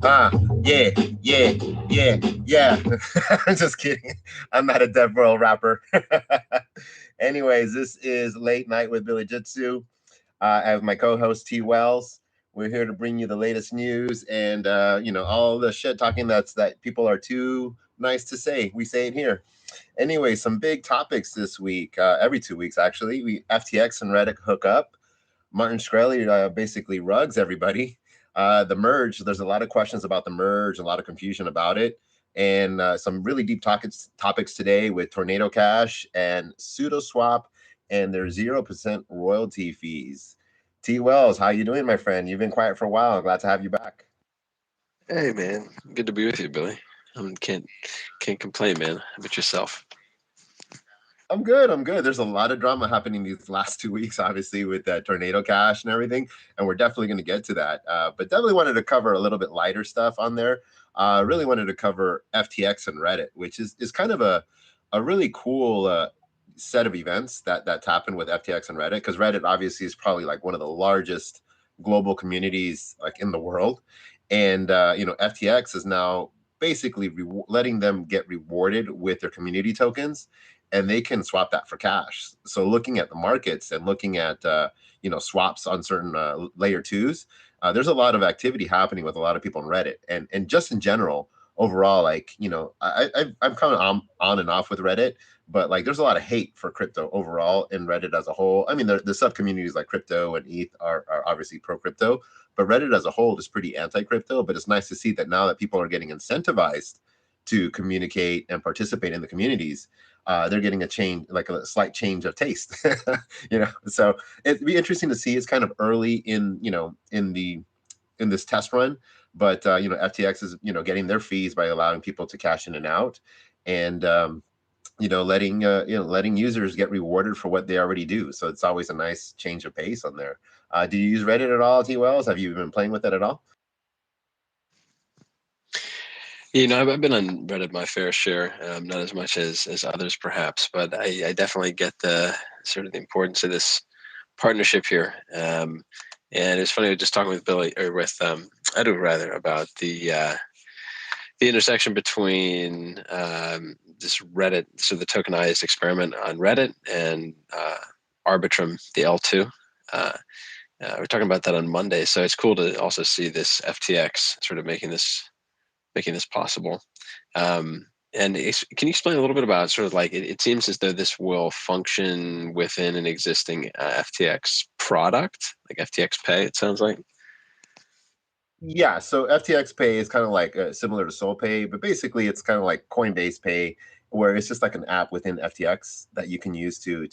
Ah, yeah, yeah, yeah, yeah. I'm just kidding. I'm not a Dev World rapper. Anyways, this is Late Night with Billyjitsu. I have my co-host T Wells. We're here to bring you the latest news and all the shit talking that people are too nice to say. We say it here. Anyway, some big topics this week. Every 2 weeks actually. We FTX and Reddit hook up. Martin Shkreli basically rugs everybody. The merge, there's a lot of questions about the merge, a lot of confusion about it, and some really deep topics today with Tornado Cash and Sudoswap and their 0% royalty fees. T Wells, how you doing, my friend? You've been quiet for a while. Glad to have you back. Hey man, good to be with you, Billy. Can't complain, man. How about yourself? I'm good. I'm good. There's a lot of drama happening these last 2 weeks, obviously, with Tornado Cash and everything, and we're definitely going to get to that. But definitely wanted to cover a little bit lighter stuff on there. Really wanted to cover FTX and Reddit, which is kind of a really cool set of events that's happened with FTX and Reddit, because Reddit obviously is probably like one of the largest global communities like in the world, and FTX is now basically letting them get rewarded with their community tokens, and they can swap that for cash. So looking at the markets and looking at swaps on certain layer twos, there's a lot of activity happening with a lot of people on Reddit, and just in general overall, like I'm kind of on and off with Reddit, but like there's a lot of hate for crypto overall in Reddit as a whole. I mean, the sub communities like crypto and ETH are obviously pro crypto, but Reddit as a whole is pretty anti crypto. But it's nice to see that now that people are getting incentivized to communicate and participate in the communities, they're getting a change, like a slight change of taste. So it'd be interesting to see. It's kind of early in this test run, but FTX is getting their fees by allowing people to cash in and out, and letting users get rewarded for what they already do. So it's always a nice change of pace on there. Do you use Reddit at all, T Wells? Have you been playing with it at all? I've been on Reddit my fair share, not as much as others perhaps, but I definitely get the sort of the importance of this partnership here. And it's funny just talking with Billy or with Edu rather about the intersection between this Reddit, so the tokenized experiment on Reddit, and Arbitrum, the L2. We're talking about that on Monday, so it's cool to also see this FTX sort of making this possible. And can you explain a little bit about sort of like it seems as though this will function within an existing FTX product, like FTX Pay, it sounds like. Yeah, so FTX Pay is kind of like similar to Soul Pay, but basically it's kind of like Coinbase Pay, where it's just like an app within FTX that you can use to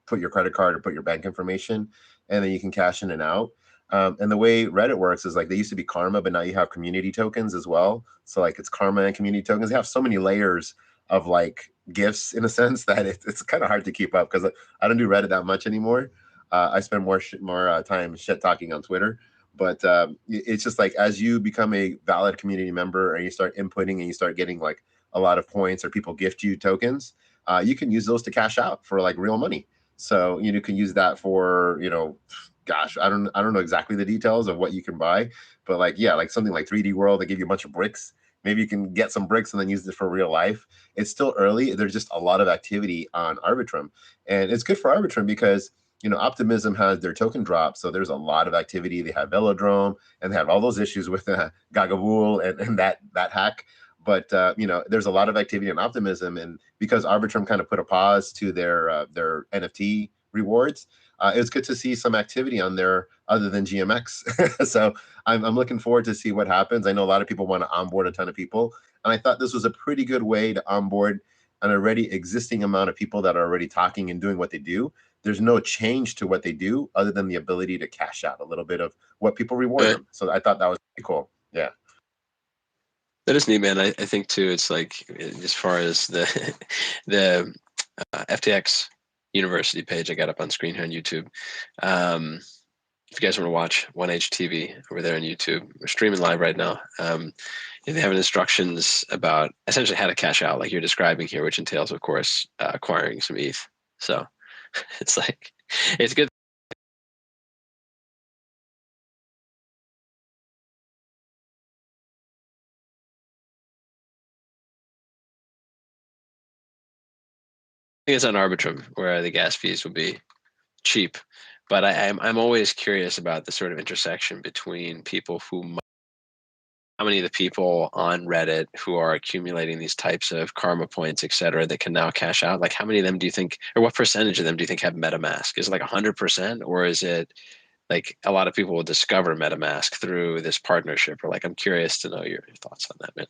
put your credit card or put your bank information, and then you can cash in and out. And the way Reddit works is like they used to be Karma, but now you have community tokens as well. So like it's Karma and community tokens. They have so many layers of like gifts in a sense that it's kind of hard to keep up, because I don't do Reddit that much anymore. I spend more time shit talking on Twitter, but it's just like as you become a valid community member and you start inputting and you start getting like a lot of points, or people gift you tokens, you can use those to cash out for like real money. So you can use that for gosh, I don't know exactly the details of what you can buy, but like yeah, like something like 3D World, they give you a bunch of bricks. Maybe you can get some bricks and then use it for real life. It's still early. There's just a lot of activity on Arbitrum, and it's good for Arbitrum because Optimism has their token drop, so there's a lot of activity. They have Velodrome, and they have all those issues with Gagavul and that hack. But there's a lot of activity in Optimism, and because Arbitrum kind of put a pause to their NFT rewards, it's good to see some activity on there other than GMX. So I'm looking forward to see what happens. I know a lot of people want to onboard a ton of people, and I thought this was a pretty good way to onboard an already existing amount of people that are already talking and doing what they do. There's no change to what they do other than the ability to cash out a little bit of what people reward Right. them. So I thought that was pretty cool. Yeah. That is neat, man. I think too. It's like as far as the the FTX University page I got up on screen here on YouTube. Um, if you guys want to watch 1H TV over there on YouTube, we're streaming live right now. They have instructions about essentially how to cash out, like you're describing here, which entails, of course, acquiring some ETH. So it's like it's good think it's on Arbitrum where the gas fees would be cheap. But I'm always curious about the sort of intersection between people who, how many of the people on Reddit who are accumulating these types of karma points, et cetera, that can now cash out? Like, how many of them do you think, or what percentage of them do you think have MetaMask? Is it like 100%, or is it like a lot of people will discover MetaMask through this partnership? Or like, I'm curious to know your thoughts on that, man.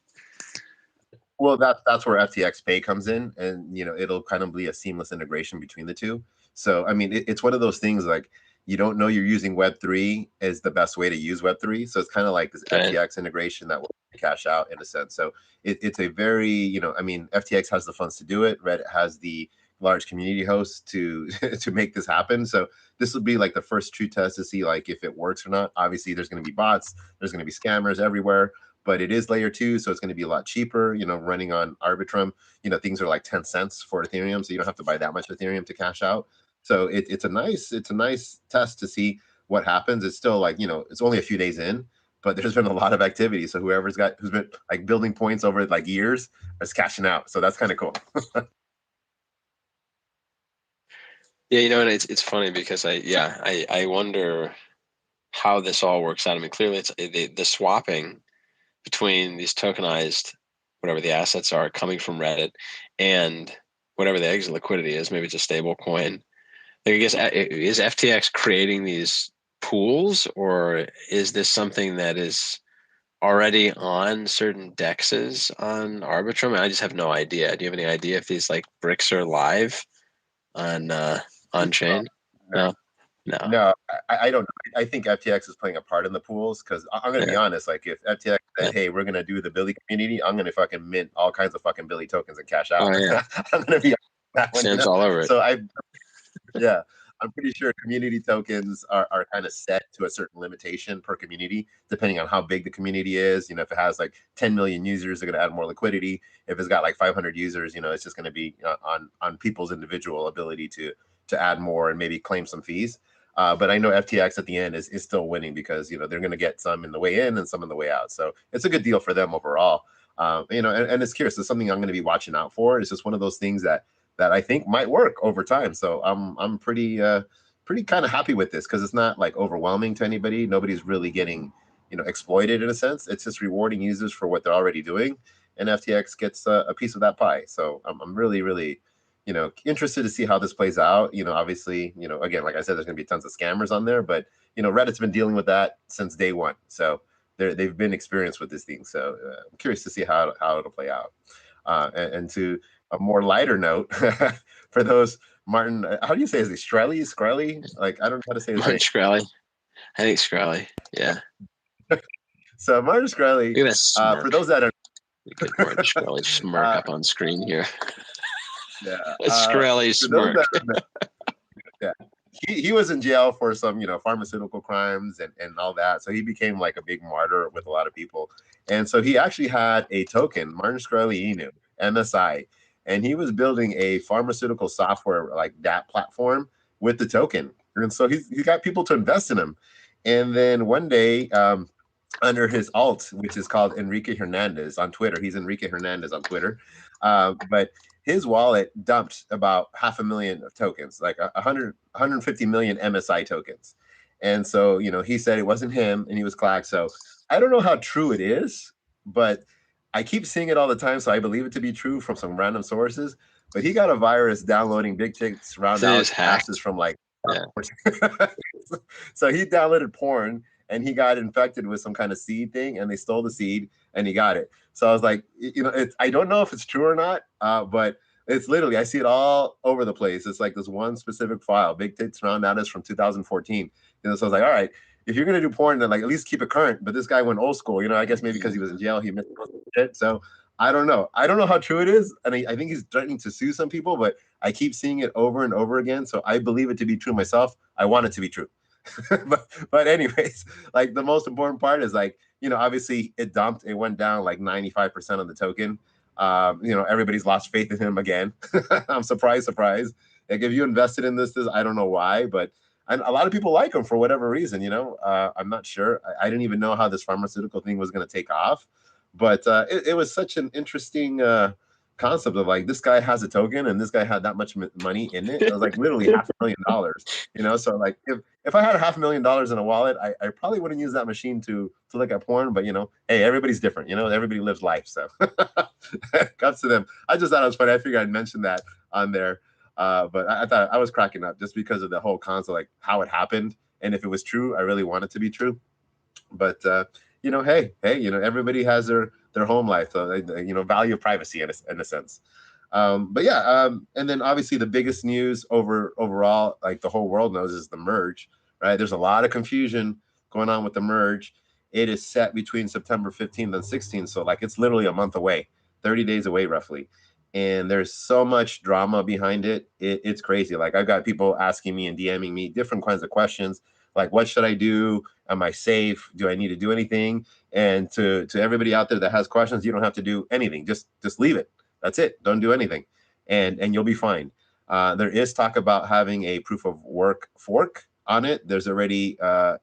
Well, that's where FTX Pay comes in, and it'll kind of be a seamless integration between the two. So I mean, it's one of those things like you don't know you're using Web3 is the best way to use Web3. So it's kind of like this Right. FTX integration that will cash out in a sense. So it's a very I mean, FTX has the funds to do it. Reddit has the large community hosts to to make this happen. So this will be like the first true test to see like if it works or not. Obviously, there's going to be bots, there's going to be scammers everywhere, but it is layer 2, so it's going to be a lot cheaper. Running on Arbitrum, things are like 10 cents for Ethereum, so you don't have to buy that much Ethereum to cash out. So it's a nice test to see what happens. It's still like it's only a few days in, but there's been a lot of activity. So who's been like building points over like years is cashing out. So that's kind of cool. Yeah, and it's funny because I wonder how this all works out. I mean, clearly it's the swapping between these tokenized, whatever the assets are coming from Reddit, and whatever the exit liquidity is, maybe it's a stable coin. Like, I guess, is FTX creating these pools, or is this something that is already on certain dexes on Arbitrum? I just have no idea. Do you have any idea if these like bricks are live on chain? No, no. No, I don't know. I think FTX is playing a part in the pools because I'm going to be Yeah, honest. Like, if FTX yeah. said, "Hey, we're going to do the Billy community," I'm going to fucking mint all kinds of fucking Billy tokens and cash Oh out. yeah, I'm going to be that one, Sam's all over it. So yeah, I'm pretty sure community tokens are kind of set to a certain limitation per community, depending on how big the community is. If it has like 10 million users, they're going to add more liquidity. If it's got like 500 users, it's just going to be on people's individual ability to add more and maybe claim some fees. But I know FTX at the end is still winning because they're going to get some in the way in and some in the way out. So it's a good deal for them overall. And it's curious. It's something I'm going to be watching out for. It's just one of those things that I think might work over time. So I'm pretty kind of happy with this because it's not like overwhelming to anybody. Nobody's really getting exploited in a sense. It's just rewarding users for what they're already doing, and FTX gets a piece of that pie. So I'm really interested to see how this plays out. Obviously, again, like I said, there's going to be tons of scammers on there, but Reddit's been dealing with that since day one. So they've been experienced with this thing. So I'm curious to see how it'll play out. And to a more lighter note, for those Martin, how do you say, is it Shkreli? Like, I don't know how to say his Martin name. Shkreli. I think Shkreli. Yeah. So Martin Shkreli, Look at that for smirk. those that are Get Martin Shkreli smirk uh, up on screen here. yeah, A Shkreli for those smirk. that yeah, he was in jail for some pharmaceutical crimes and all that, so he became like a big martyr with a lot of people. And so he actually had a token, Martin Shkreli, MSI, and he was building a pharmaceutical software like that platform with the token. And so he got people to invest in him. And then one day, under his alt, which is called Enrique Hernandez on Twitter. He's Enrique Hernandez on Twitter. But his wallet dumped about 500,000 of tokens, like 150 million MSI tokens. And so, he said it wasn't him and he was clacked. So I don't know how true it is, but I keep seeing it all the time. So I believe it to be true from some random sources. But he got a virus downloading big tickets round It is asses hacked. from like, Yeah. so he downloaded porn and he got infected with some kind of seed thing and they stole the seed and he got it. So I was like, I don't know if it's true or not, but it's literally, I see it all over the place. It's like this one specific file, Big Tits Round That is from 2014. So I was like, all right, if you're going to do porn, then like at least keep it current. But this guy went old school, I guess maybe because he was in jail, he missed shit. So I don't know. I don't know how true it is. And I think he's threatening to sue some people, but I keep seeing it over and over again. So I believe it to be true myself. I want it to be true. but anyways, like the most important part is like, obviously it dumped, it went down like 95% of the token. Everybody's lost faith in him again. I'm surprised. Like if you invested in this, I don't know why, but a lot of people like him for whatever reason, I'm not sure. I didn't even know how this pharmaceutical thing was going to take off, but it was such an interesting concept of like this guy has a token and this guy had that much money in it. It was like literally $500,000, you know. So like if I had $500,000 in a wallet, I probably wouldn't use that machine to look at porn. But you know, hey, everybody's different. You know, everybody lives life. So cuts to them. I just thought it was funny. I figured I'd mention that on there. But I thought I was cracking up just because of the whole concept, like how it happened, and if it was true, I really want it to be true. But you know, hey, you know, everybody has their home life, so you know, value of privacy in a sense. But yeah, and then obviously the biggest news overall, like the whole world knows, is the merge. Right? There's a lot of confusion going on with the merge. It is set between September 15th and 16th, so like it's literally a month away, 30 days away roughly. And there's so much drama behind it's crazy. Like I've got people asking me and DMing me different kinds of questions, like what should I do? Am I safe? Do I need to do anything? And to everybody out there that has questions, you don't have to do anything. Just leave it. That's it. Don't do anything, and you'll be fine. There is talk about having a proof of work fork on it. There's already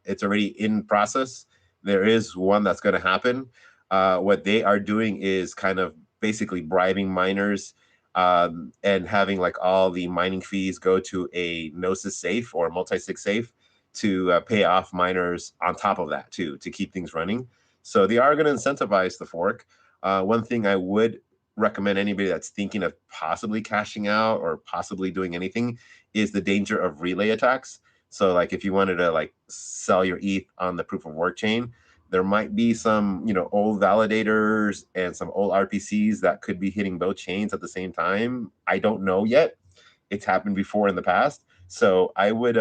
it's already in process. There is one that's going to happen. What they are doing is kind of basically bribing miners and having like all the mining fees go to a Gnosis safe or multi-sig safe to pay off miners on top of that too, to keep things running. So they are going to incentivize the fork. One thing I would recommend anybody that's thinking of possibly cashing out or possibly doing anything is the danger of relay attacks. So like if you wanted to like sell your ETH on the proof of work chain, there might be some, you know, old validators and some old RPCs that could be hitting both chains at the same time. I don't know yet. It's happened before in the past. So I would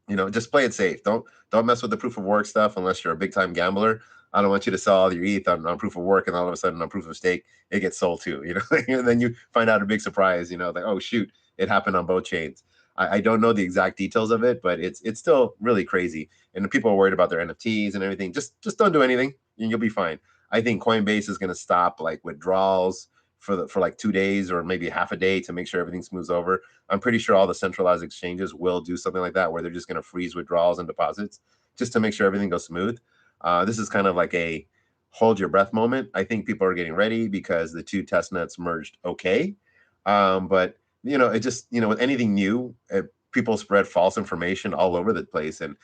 you know, just play it safe. Don't mess with the proof of work stuff unless you're a big time gambler. I don't want you to sell all your ETH on proof of work and all of a sudden on proof of stake it gets sold too. You know, and then you find out a big surprise. You know, like oh shoot, it happened on both chains. I don't know the exact details of it, but it's still really crazy. And people are worried about their NFTs and everything. Just don't do anything, and you'll be fine. I think Coinbase is going to stop like withdrawals for like 2 days or maybe half a day to make sure everything smooths over. I'm pretty sure all the centralized exchanges will do something like that, where they're just going to freeze withdrawals and deposits just to make sure everything goes smooth. This is kind of like a hold your breath moment. I think people are getting ready because the two test nets merged okay. But, you know, it just, you know, with anything new, people spread false information all over the place. And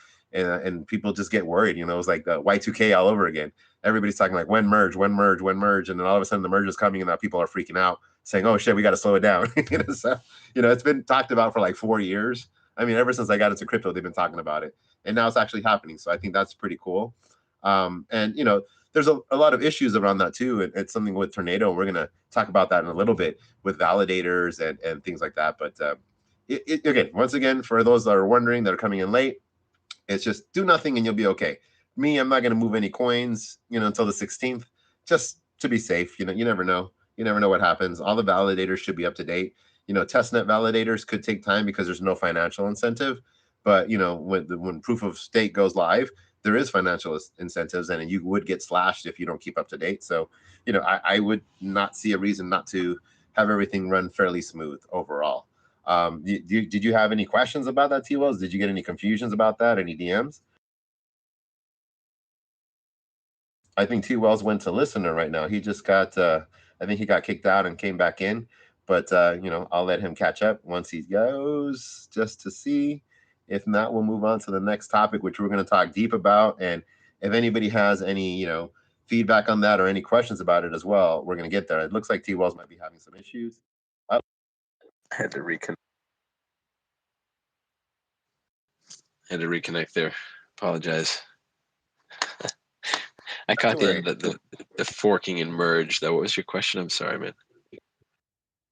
people just get worried. You know, it's like the Y2K all over again. Everybody's talking like when merge, when merge, when merge. And then all of a sudden the merge is coming and now people are freaking out saying, oh shit, we got to slow it down. You know, so, you know, it's been talked about for like 4 years. I mean, ever since I got into crypto, they've been talking about it, and now it's actually happening. So I think that's pretty cool. And you know, there's a lot of issues around that too. And it's something with Tornado. And we're going to talk about that in a little bit with validators and things like that. But again, once again, for those that are wondering that are coming in late, it's just do nothing and you'll be okay. Me, I'm not going to move any coins, you know, until the 16th, just to be safe. You know, you never know. You never know what happens. All the validators should be up to date. You know, testnet validators could take time because there's no financial incentive. But you know, when proof of stake goes live, there is financial incentives, and you would get slashed if you don't keep up to date. So, you know, I would not see a reason not to have everything run fairly smooth overall. Did you have any questions about that, T-Wells? Did you get any confusions about that? Any DMs? I think T-Wells went to listener right now. He just got, I think he got kicked out and came back in. But, you know, I'll let him catch up once he goes just to see. If not, we'll move on to the next topic, which we're going to talk deep about. And if anybody has any, you know, feedback on that or any questions about it as well, we're going to get there. It looks like T-Wells might be having some issues. I had to reconnect. There. Apologize. I caught the end of the forking and merge though. What was your question? I'm sorry, man.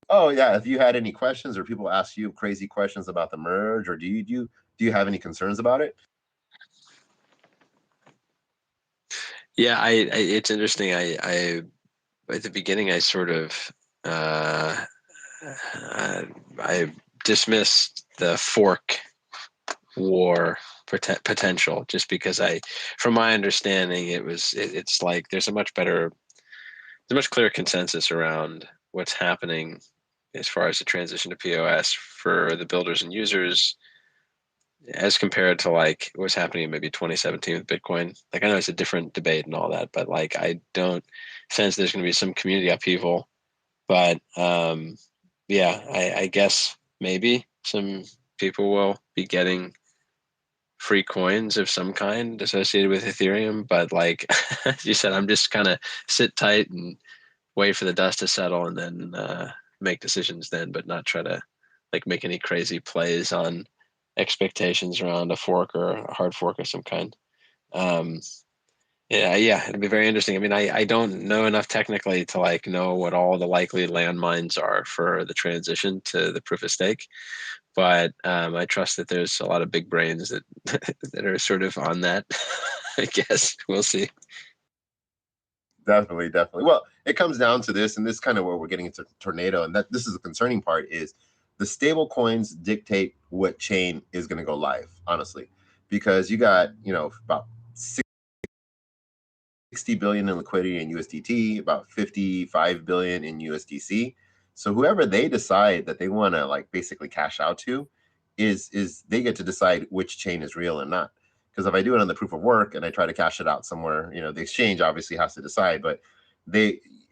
Oh yeah, if you had any questions or people ask you crazy questions about the merge, or do you have any concerns about it? Yeah, it's interesting. I at the beginning I sort of I dismissed the fork war potential just because from my understanding, it's like there's a much clearer consensus around what's happening as far as the transition to POS for the builders and users as compared to like what's happening in maybe 2017 with Bitcoin. Like I know it's a different debate and all that, but like I don't sense there's going to be some community upheaval But yeah, I guess maybe some people will be getting free coins of some kind associated with Ethereum. But like as you said, I'm just kind of sit tight and wait for the dust to settle and then make decisions then, but not try to like make any crazy plays on expectations around a fork or a hard fork of some kind. Um, yeah, it'd be very interesting. I mean, I don't know enough technically to like know what all the likely landmines are for the transition to the proof of stake, but I trust that there's a lot of big brains that that are sort of on that. I guess we'll see. Definitely, definitely. Well, it comes down to this, and this is kind of where we're getting into tornado, and that this is the concerning part is the stable coins dictate what chain is going to go live, honestly, because you got, about 60 billion in liquidity in USDT, about 55 billion in USDC. So whoever they decide that they want to like basically cash out to is they get to decide which chain is real and not. Because if I do it on the proof of work and I try to cash it out somewhere, the exchange obviously has to decide, but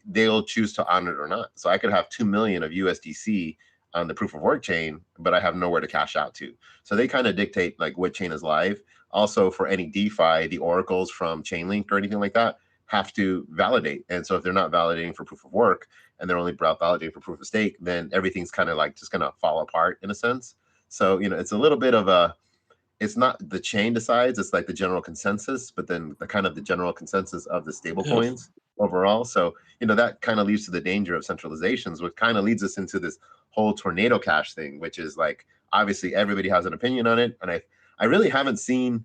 they'll choose to honor it or not. So I could have 2 million of USDC on the proof of work chain, but I have nowhere to cash out to. So they kind of dictate like what chain is live. Also, for any DeFi, the oracles from Chainlink or anything like that have to validate. And so if they're not validating for proof of work and they're only validating for proof of stake, then everything's kind of like just going to fall apart in a sense. So, it's a little bit of a, it's not the chain decides, it's like the general consensus, but then the kind of the general consensus of the stable Yeah. coins overall. So, that kind of leads to the danger of centralizations, which kind of leads us into this whole tornado cash thing, which is like, obviously everybody has an opinion on it. And I really haven't seen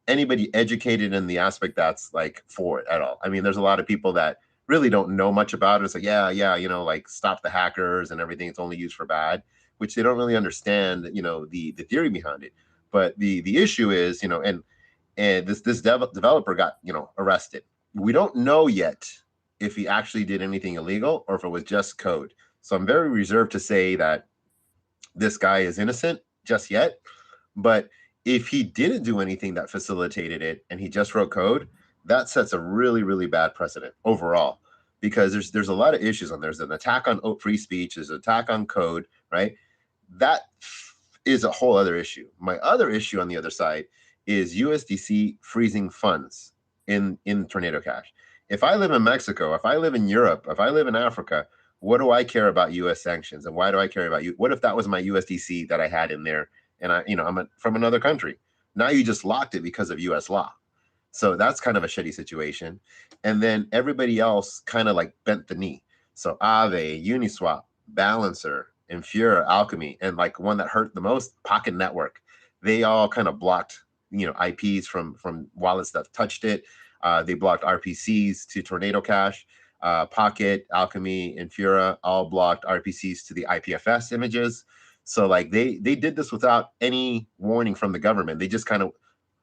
anybody educated in the aspect that's like for it at all. I mean, there's a lot of people that really don't know much about it. It's like, yeah, like stop the hackers and everything. It's only used for bad, which they don't really understand, the theory behind it. But the issue is, and this developer got, arrested. We don't know yet if he actually did anything illegal or if it was just code. So I'm very reserved to say that this guy is innocent just yet. But if he didn't do anything that facilitated it and he just wrote code, that sets a really, really bad precedent overall, because there's a lot of issues on there. There's an attack on free speech, there's an attack on code, right? That is a whole other issue. My other issue on the other side is USDC freezing funds in Tornado Cash. If I live in Mexico, if I live in Europe, if I live in Africa, what do I care about US sanctions? And why do I care about you? What if that was my USDC that I had in there and I'm from another country? Now you just locked it because of US law. So that's kind of a shitty situation. And then everybody else kind of like bent the knee. So Aave, Uniswap, Balancer, Infura, Alchemy, and like one that hurt the most, Pocket Network. They all kind of blocked, IPs from wallets that touched it. They blocked RPCs to Tornado Cash. Pocket, Alchemy, Infura all blocked RPCs to the IPFS images. So like they did this without any warning from the government. They just kind of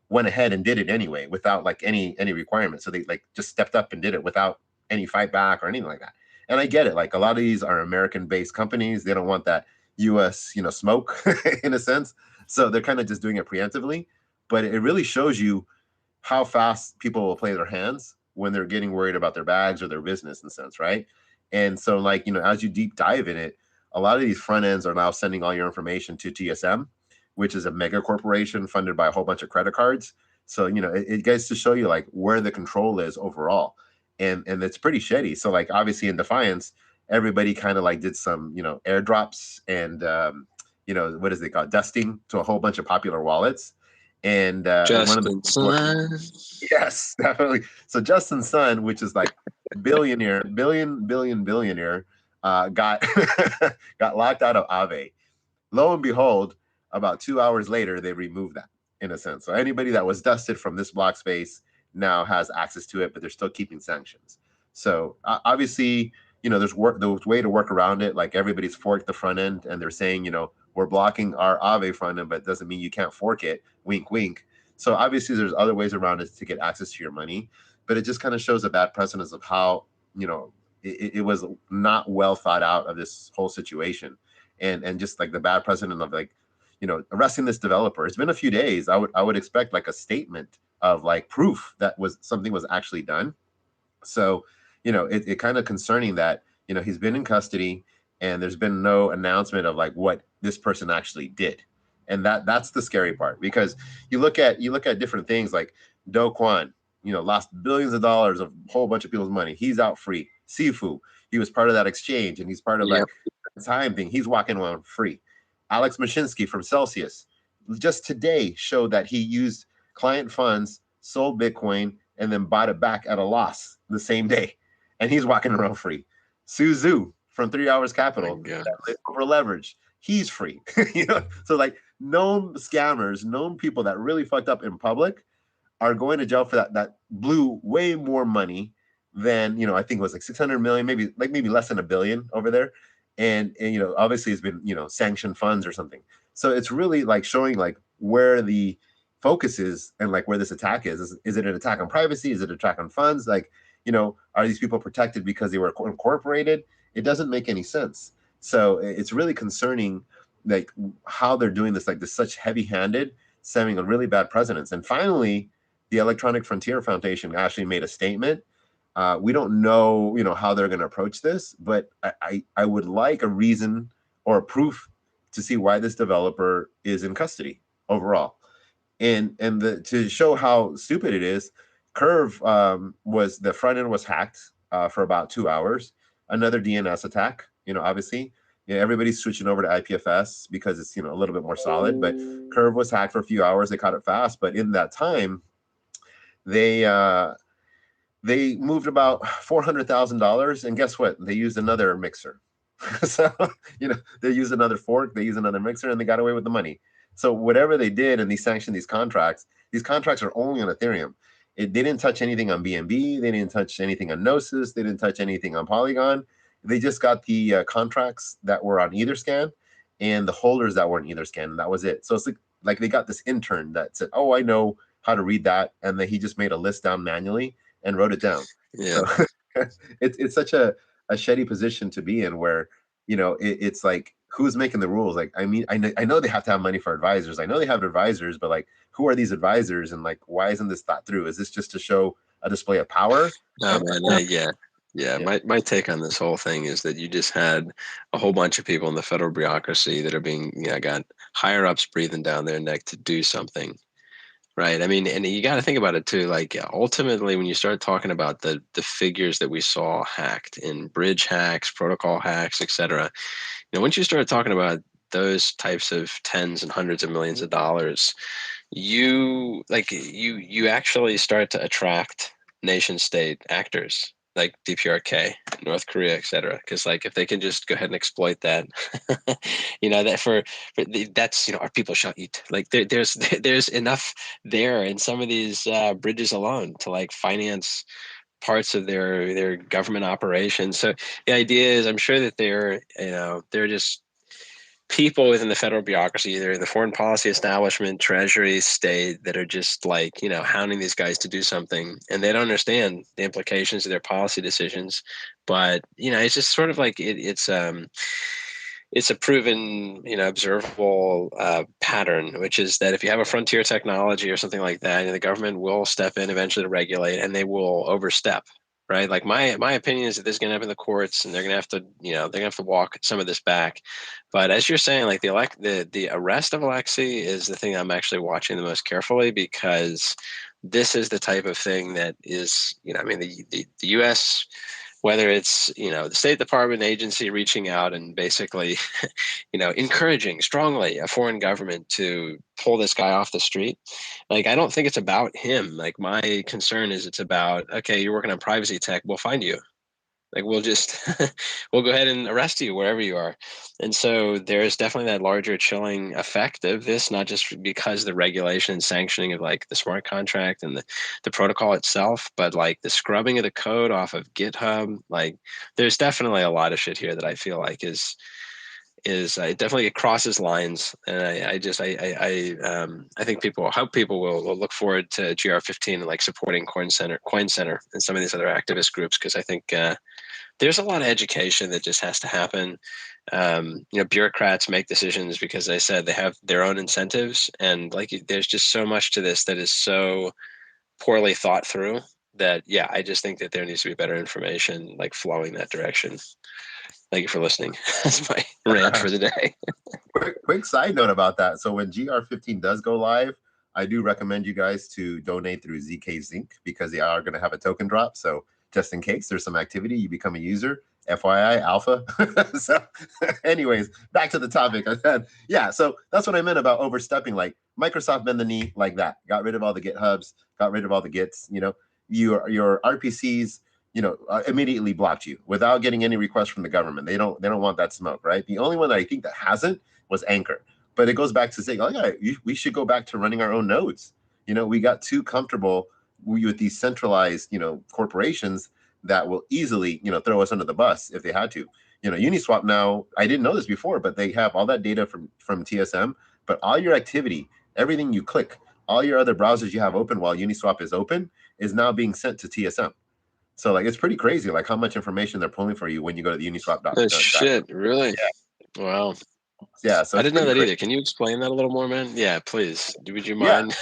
went ahead and did it anyway without like any requirement. So they like just stepped up and did it without any fight back or anything like that. And I get it. Like a lot of these are American-based companies. They don't want that US, smoke in a sense. So they're kind of just doing it preemptively. But it really shows you how fast people will play their hands when they're getting worried about their bags or their business in a sense, right? And so like, as you deep dive in it, a lot of these front ends are now sending all your information to TSM, which is a mega corporation funded by a whole bunch of credit cards. So, it gets to show you like where the control is overall. And it's pretty shitty. So like obviously in Defiance, everybody kind of like did some, airdrops and what is it called? Dusting to a whole bunch of popular wallets. And one of the Justin Sun. yes, definitely. So Justin Sun, which is like billionaire, got got locked out of Aave. Lo and behold, about 2 hours later, they removed that in a sense. So anybody that was dusted from this block space now has access to it, but they're still keeping sanctions. So obviously, there's way to work around it. Like everybody's forked the front end, and they're saying, we're blocking our Aave front end, but it doesn't mean you can't fork it. Wink, wink. So obviously, there's other ways around it to get access to your money, but it just kind of shows a bad precedence of how it was not well thought out of this whole situation, and just like the bad precedent of like arresting this developer. It's been a few days. I would expect like a statement of like proof that was something was actually done. So it kind of concerning that he's been in custody, and there's been no announcement of like what this person actually did. And that's the scary part, because you look at different things like Do Kwon, lost billions of dollars of a whole bunch of people's money. He's out free. Sifu, he was part of that exchange, and he's part of Yep. like time thing. He's walking around free. Alex Mashinsky from Celsius just today showed that he used client funds, sold Bitcoin, and then bought it back at a loss the same day, and he's walking around free. Suzu from 3 Hours My Capital, God. over leverage, he's free. So like known scammers, known people that really fucked up in public are going to jail for that blew way more money than, I think it was like 600 million, maybe less than a billion over there. And obviously it's been, sanctioned funds or something. So it's really like showing like where the focus is, and like where this attack is it an attack on privacy? Is it an attack on funds? Like, are these people protected because they were incorporated? It doesn't make any sense. So it's really concerning, like how they're doing this, like this such heavy-handed, setting a really bad precedence. And finally, the Electronic Frontier Foundation actually made a statement. We don't know, how they're going to approach this, but I would like a reason or a proof to see why this developer is in custody overall, and to show how stupid it is. Curve was the front end was hacked for about 2 hours. Another DNS attack, obviously. Everybody's switching over to IPFS because it's a little bit more solid. But Curve was hacked for a few hours. They caught it fast, but in that time, they they moved about $400,000, and guess what? They used another mixer. So they used another fork, they used another mixer, and they got away with the money. So whatever they did, and they sanctioned these contracts are only on Ethereum. They didn't touch anything on BNB. They didn't touch anything on Gnosis. They didn't touch anything on Polygon. They just got the contracts that were on Etherscan and the holders that were in Etherscan, and that was it. So it's like they got this intern that said, "Oh, I know how to read that," and then he just made a list down manually and wrote it down. Yeah. So it's such a shitty position to be in, where it's like, who's making the rules? Like, I mean, I know they have to have money for advisors. I know they have advisors, but like, who are these advisors, and like, why isn't this thought through? Is this just to show a display of power? No, man. Yeah. Yeah. Yeah. My take on this whole thing is that you just had a whole bunch of people in the federal bureaucracy that are being, got higher ups breathing down their neck to do something. Right. I mean, and you got to think about it too. Like ultimately, when you start talking about the figures that we saw hacked in bridge hacks, protocol hacks, etc., once you start talking about those types of tens and hundreds of millions of dollars, you actually start to attract nation state actors like DPRK, North Korea, etc. Because like if they can just go ahead and exploit that, that that's our people shall eat. Like there's enough there in some of these bridges alone to like finance parts of their government operations. So the idea is, I'm sure that they're just people within the federal bureaucracy, either the foreign policy establishment, treasury, state, that are just like, hounding these guys to do something, and they don't understand the implications of their policy decisions. But, it's just sort of like it's a proven, observable pattern, which is that if you have a frontier technology or something like that, the government will step in eventually to regulate, and they will overstep. Right, like my opinion is that this is going to happen in the courts, and they're going to have to, they're going to have to walk some of this back. But as you're saying, like the arrest of Alexei is the thing I'm actually watching the most carefully, because this is the type of thing that is, I mean, the U.S., whether it's the State Department agency reaching out and basically encouraging strongly a foreign government to pull this guy off the street. Like, I don't think it's about him. Like, my concern is it's about, okay, you're working on privacy tech, we'll find you. Like, we'll just we'll go ahead and arrest you wherever you are. And so there's definitely that larger chilling effect of this, not just because the regulation and sanctioning of like the smart contract and the protocol itself, but like the scrubbing of the code off of GitHub. Like, there's definitely a lot of shit here that I feel like is it definitely crosses lines, and I think I hope people will look forward to GR15 and like supporting Coin Center, and some of these other activist groups, because I think there's a lot of education that just has to happen. Bureaucrats make decisions because they said they have their own incentives, and like there's just so much to this that is so poorly thought through. that, yeah, I just think that there needs to be better information like flowing that direction. Thank you for listening. That's my rant for the day. Quick side note about that. So when GR15 does go live, I do recommend you guys to donate through ZK Zinc because they are going to have a token drop. So just in case there's some activity, you become a user. FYI, alpha. So, anyways, back to the topic. I said, yeah. So that's what I meant about overstepping. Like Microsoft bend the knee like that. Got rid of all the GitHubs. Got rid of all the Gits. You know, your RPCs. You know, immediately blocked you without getting any requests from the government. They don't want that smoke, right? The only one that I think that hasn't was Anchor. But it goes back to saying, oh yeah, we should go back to running our own nodes. You know, we got too comfortable with these centralized, you know, corporations that will easily, you know, throw us under the bus if they had to. You know, Uniswap now, I didn't know this before, but they have all that data from TSM, but all your activity, everything you click, all your other browsers you have open while Uniswap is open is now being sent to TSM. So like it's pretty crazy, like how much information they're pulling for you when you go to the Uniswap. Oh, shit, really? Wow. Yeah, so I it's didn't know pretty that crazy. either. Can you explain that a little more, man? Yeah, please. Would you Yeah, mind?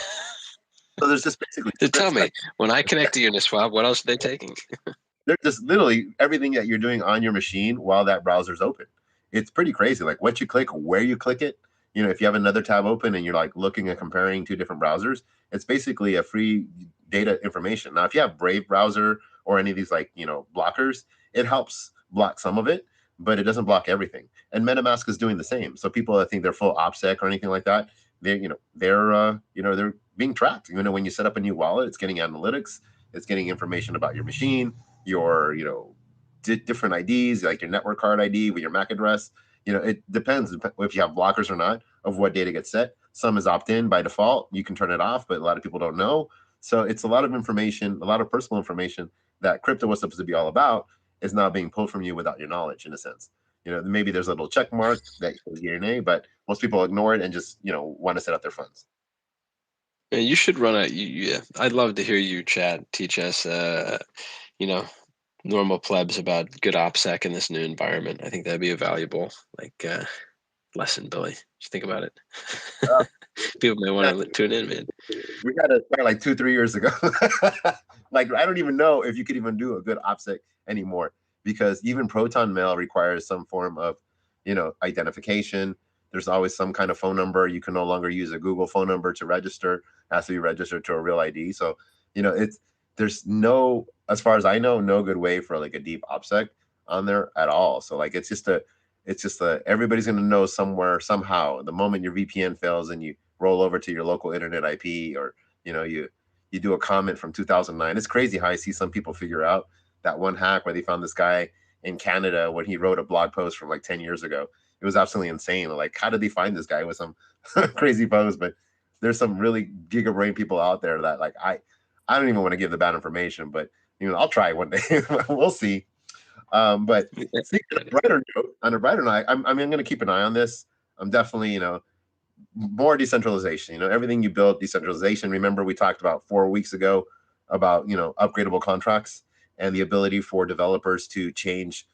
so there's just basically To tell scripts that me, when I connect to Uniswap, what else are they taking? they're just literally everything that you're doing on your machine while that browser's open. It's pretty crazy. Like what you click, where you click it. You know, if you have another tab open and you're like looking and comparing two different browsers, it's basically a free data information. Now, if you have Brave browser or any of these like, you know, blockers, it helps block some of it, but it doesn't block everything. And MetaMask is doing the same. So people that think they're full OPSEC or anything like that, they're being tracked. You know, when you set up a new wallet, it's getting analytics, it's getting information about your machine, your different IDs, like your network card ID with your MAC address. You know, it depends if you have blockers or not of what data gets set. Some is opt-in by default. You can turn it off, but a lot of people don't know. So it's a lot of information, a lot of personal information that crypto was supposed to be all about is now being pulled from you without your knowledge, in a sense. You know, maybe there's a little check mark that says yay or nay, but most people ignore it and just, you know, want to set up their funds. Yeah, you should run a. Yeah, I'd love to hear you teach us, you know, normal plebs about good OPSEC in this new environment. I think that'd be a valuable lesson, Billy. Just think about it. Uh, People may want to tune in, man. We got to start like 2-3 years ago. Like I don't even know if you could even do a good OPSEC anymore because even Proton Mail requires some form of, you know, identification. There's always some kind of phone number. You can no longer use a Google phone number to register. It has to be registered to a real ID. So, you know, there's no, as far as I know, no good way for like a deep OPSEC on there at all. So like it's just a everybody's going to know somewhere somehow the moment your VPN fails and you roll over to your local internet IP, or you know you do a comment from 2009. It's crazy how I see some people figure out that one hack where they found this guy in Canada when he wrote a blog post from like 10 years ago. It was absolutely insane. Like, how did they find this guy with some crazy post? But there's some really gigabrain people out there that like I don't even want to give the bad information, but you know I'll try one day. We'll see. But see, on a brighter note, I'm going to keep an eye on this. I'm definitely, you know, more decentralization. You know, everything you build, decentralization. Remember, we talked about 4 weeks ago about, you know, upgradable contracts and the ability for developers to change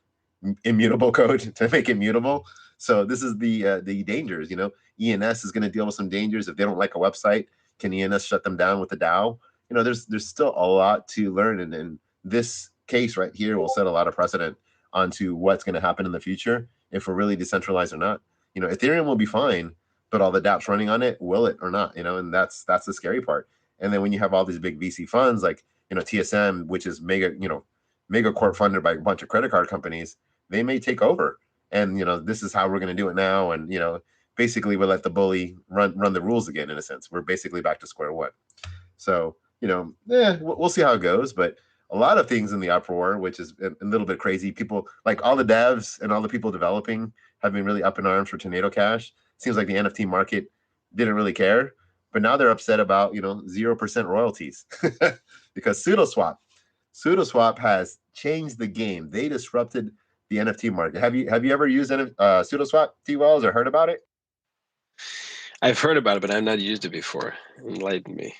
immutable code to make it mutable. So this is the dangers. You know, ENS is going to deal with some dangers if they don't like a website. Can ENS shut them down with the DAO? You know, there's still a lot to learn, and this case right here will set a lot of precedent onto what's going to happen in the future if we're really decentralized or not. You know, Ethereum will be fine, but all the dApps running on it, will it or not? You know, and that's the scary part. And then when you have all these big VC funds like, you know, TSM, which is mega corp funded by a bunch of credit card companies, they may take over. And you know, this is how we're going to do it now. And you know, basically, we'll let the bully run the rules again. In a sense, we're basically back to square one. So you know, we'll see how it goes. But a lot of things in the uproar, which is a little bit crazy. People like all the devs and all the people developing have been really up in arms for Tornado Cash. Seems like the NFT market didn't really care, but now they're upset about 0% royalties because Sudoswap has changed the game. They disrupted the NFT market. Have you ever used Sudoswap, T-Wells, or heard about it? I've heard about it, but I've not used it before. Enlighten me.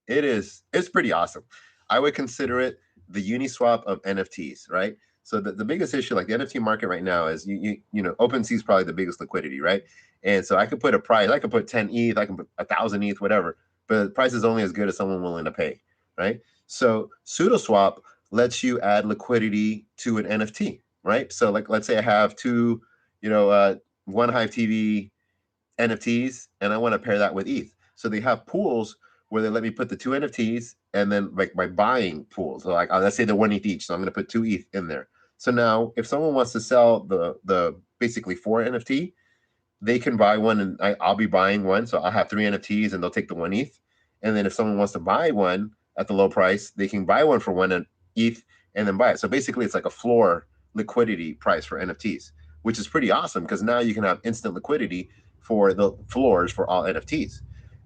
It's pretty awesome. I would consider it the Uniswap of NFTs, right? So the biggest issue, like the NFT market right now, is OpenSea is probably the biggest liquidity, right? And so I could put a price, I could put 10 ETH, I can put 1,000 ETH, whatever, but the price is only as good as someone willing to pay, right? So Sudoswap lets you add liquidity to an NFT, right? So like, let's say I have two, one Hive TV NFTs, and I want to pair that with ETH. So they have pools where they let me put the two NFTs and then like my buying pools. So like, let's say they're one ETH each, so I'm going to put two ETH in there. So now, if someone wants to sell the basically four NFT, they can buy one, and I'll be buying one. So I'll have three NFTs, and they'll take the one ETH. And then if someone wants to buy one at the low price, they can buy one for one ETH and then buy it. So basically, it's like a floor liquidity price for NFTs, which is pretty awesome because now you can have instant liquidity for the floors for all NFTs.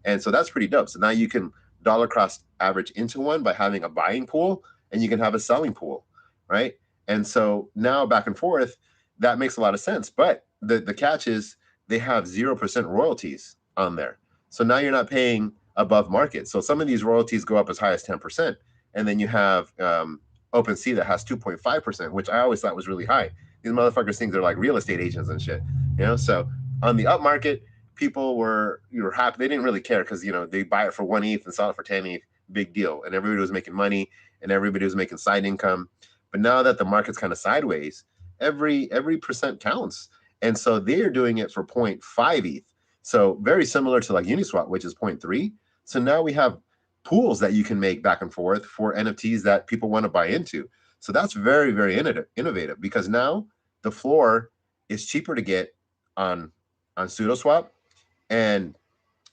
And so that's pretty dope. So now you can dollar cost average into one by having a buying pool, and you can have a selling pool, right? And so now back and forth, that makes a lot of sense. But the catch is they have 0% royalties on there. So now you're not paying above market. So some of these royalties go up as high as 10%. And then you have OpenSea that has 2.5%, which I always thought was really high. These motherfuckers think they're like real estate agents and shit, So on the up market, people were happy. They didn't really care because they buy it for one ETH and sell it for 10 ETH, big deal. And everybody was making money and everybody was making side income. But now that the market's kind of sideways, every percent counts. And so they're doing it for 0.5 ETH. So very similar to like Uniswap, which is 0.3. So now we have pools that you can make back and forth for NFTs that people want to buy into. So that's very, very innovative because now the floor is cheaper to get on Sudoswap, and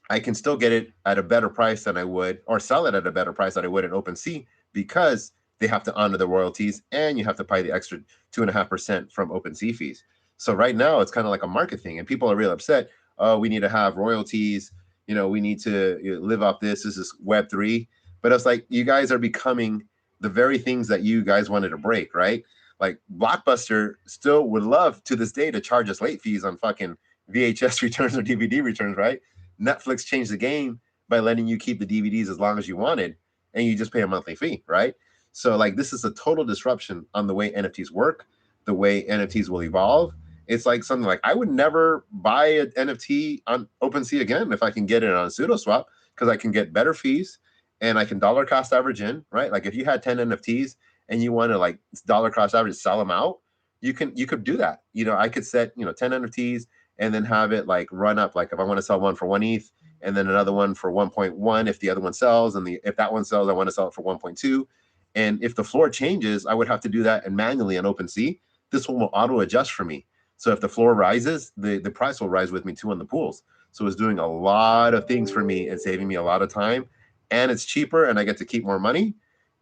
I can still get it at a better price than I would, or sell it at a better price than I would in OpenSea, because they have to honor the royalties and you have to pay the extra 2.5% from OpenSea fees. So right now it's kind of like a market thing, and people are real upset. Oh, we need to have royalties. We need to live off this. This is Web3. But it's like you guys are becoming the very things that you guys wanted to break, right? Like Blockbuster still would love to this day to charge us late fees on fucking VHS returns or DVD returns, right? Netflix changed the game by letting you keep the DVDs as long as you wanted, and you just pay a monthly fee, right? So like this is a total disruption on the way NFTs work, the way NFTs will evolve. It's like something like I would never buy an NFT on OpenSea again if I can get it on Sudoswap, because I can get better fees and I can dollar cost average in, right? Like if you had 10 NFTs and you want to like dollar cost average sell them out, you could do that. I could set 10 NFTs and then have it like run up. Like if I want to sell one for one ETH and then another one for 1.1, if the other one sells, and if that one sells, I want to sell it for 1.2. And if the floor changes, I would have to do that and manually on OpenSea. This one will auto adjust for me. So if the floor rises, the price will rise with me too on the pools. So it's doing a lot of things for me and saving me a lot of time, and it's cheaper and I get to keep more money.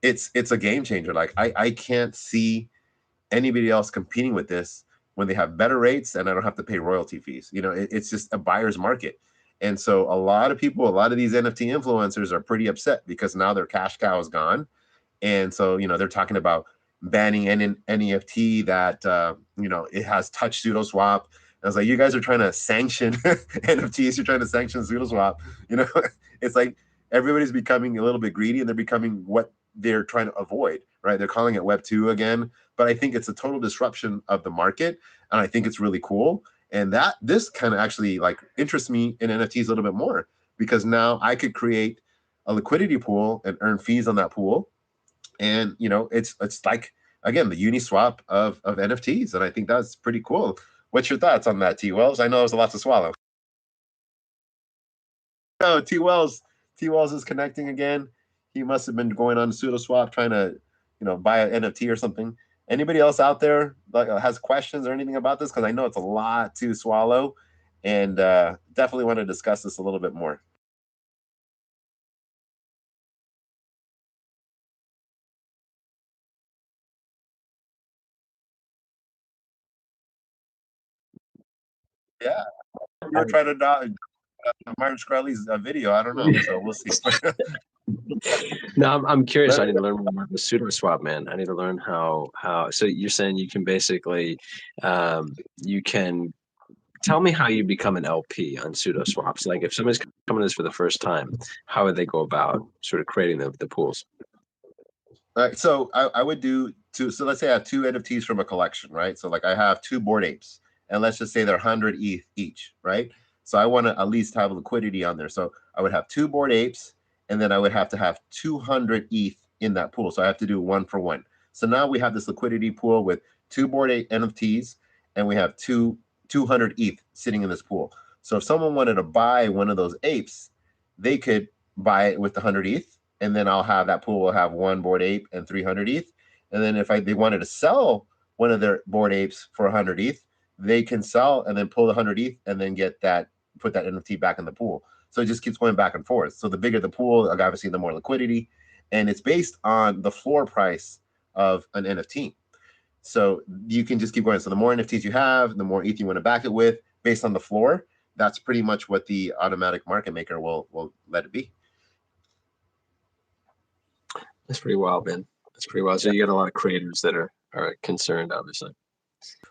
It's a game changer. Like I can't see anybody else competing with this when they have better rates and I don't have to pay royalty fees. It's just a buyer's market. And so a lot of people, a lot of these NFT influencers are pretty upset because now their cash cow is gone. And so, they're talking about banning any NFT that, it has touched Sudoswap. I was like, you guys are trying to sanction NFTs. You're trying to sanction Sudoswap. It's like everybody's becoming a little bit greedy, and they're becoming what they're trying to avoid, right? They're calling it Web 2 again, but I think it's a total disruption of the market, and I think it's really cool. And this kind of actually like interests me in NFTs a little bit more, because now I could create a liquidity pool and earn fees on that pool. And it's like, again, the Uniswap of NFTs, and I think that's pretty cool. What's your thoughts on that, T Wells? I know there's a lot to swallow. No, T Wells is connecting again. He must have been going on Sudoswap trying to buy an NFT or something. Anybody else out there like has questions or anything about this? Because I know it's a lot to swallow, and definitely want to discuss this a little bit more. Yeah, you're trying to Myron Shkreli's video. I don't know, so we'll see. No, I'm curious. I need to learn more about the Sudoswap, man. I need to learn how. So you're saying you can basically, you can tell me how you become an LP on Sudoswaps. Like if somebody's coming to this for the first time, how would they go about sort of creating the pools? All right, so I would do two. So let's say I have two NFTs from a collection, right? So like I have two Bored Apes, and let's just say they're 100 ETH each, right? So I want to at least have liquidity on there. So I would have two Bored Apes, and then I would have to have 200 ETH in that pool. So I have to do 1 for 1. So now we have this liquidity pool with 2 Bored Ape NFTs, and we have 200 ETH sitting in this pool. So if someone wanted to buy one of those apes, they could buy it with the 100 ETH, and then I'll have that pool will have 1 Bored Ape and 300 ETH. And then if they wanted to sell one of their Bored Apes for 100 ETH, they can sell and then pull the 100 ETH and then put that NFT back in the pool. So it just keeps going back and forth. So the bigger the pool, obviously the more liquidity, and it's based on the floor price of an NFT. So you can just keep going. So the more NFTs you have, the more ETH you want to back it with based on the floor. That's pretty much what the automatic market maker will let it be. That's pretty wild, man. That's pretty wild. So you got a lot of creators that are concerned, obviously.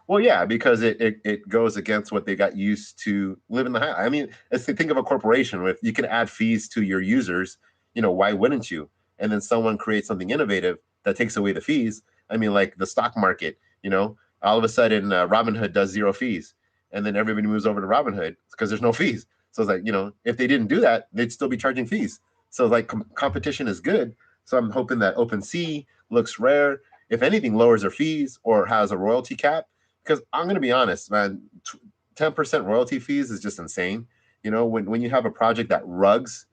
Well, yeah, because it goes against what they got used to living the high. I mean, let's think of a corporation with you can add fees to your users. Why wouldn't you? And then someone creates something innovative that takes away the fees. I mean, like the stock market. All of a sudden, Robinhood does 0 fees, and then everybody moves over to Robinhood because there's no fees. So it's like if they didn't do that, they'd still be charging fees. So like competition is good. So I'm hoping that OpenSea looks rare. If anything, lowers their fees or has a royalty cap. Because I'm going to be honest, man, 10% royalty fees is just insane. When you have a project that rugs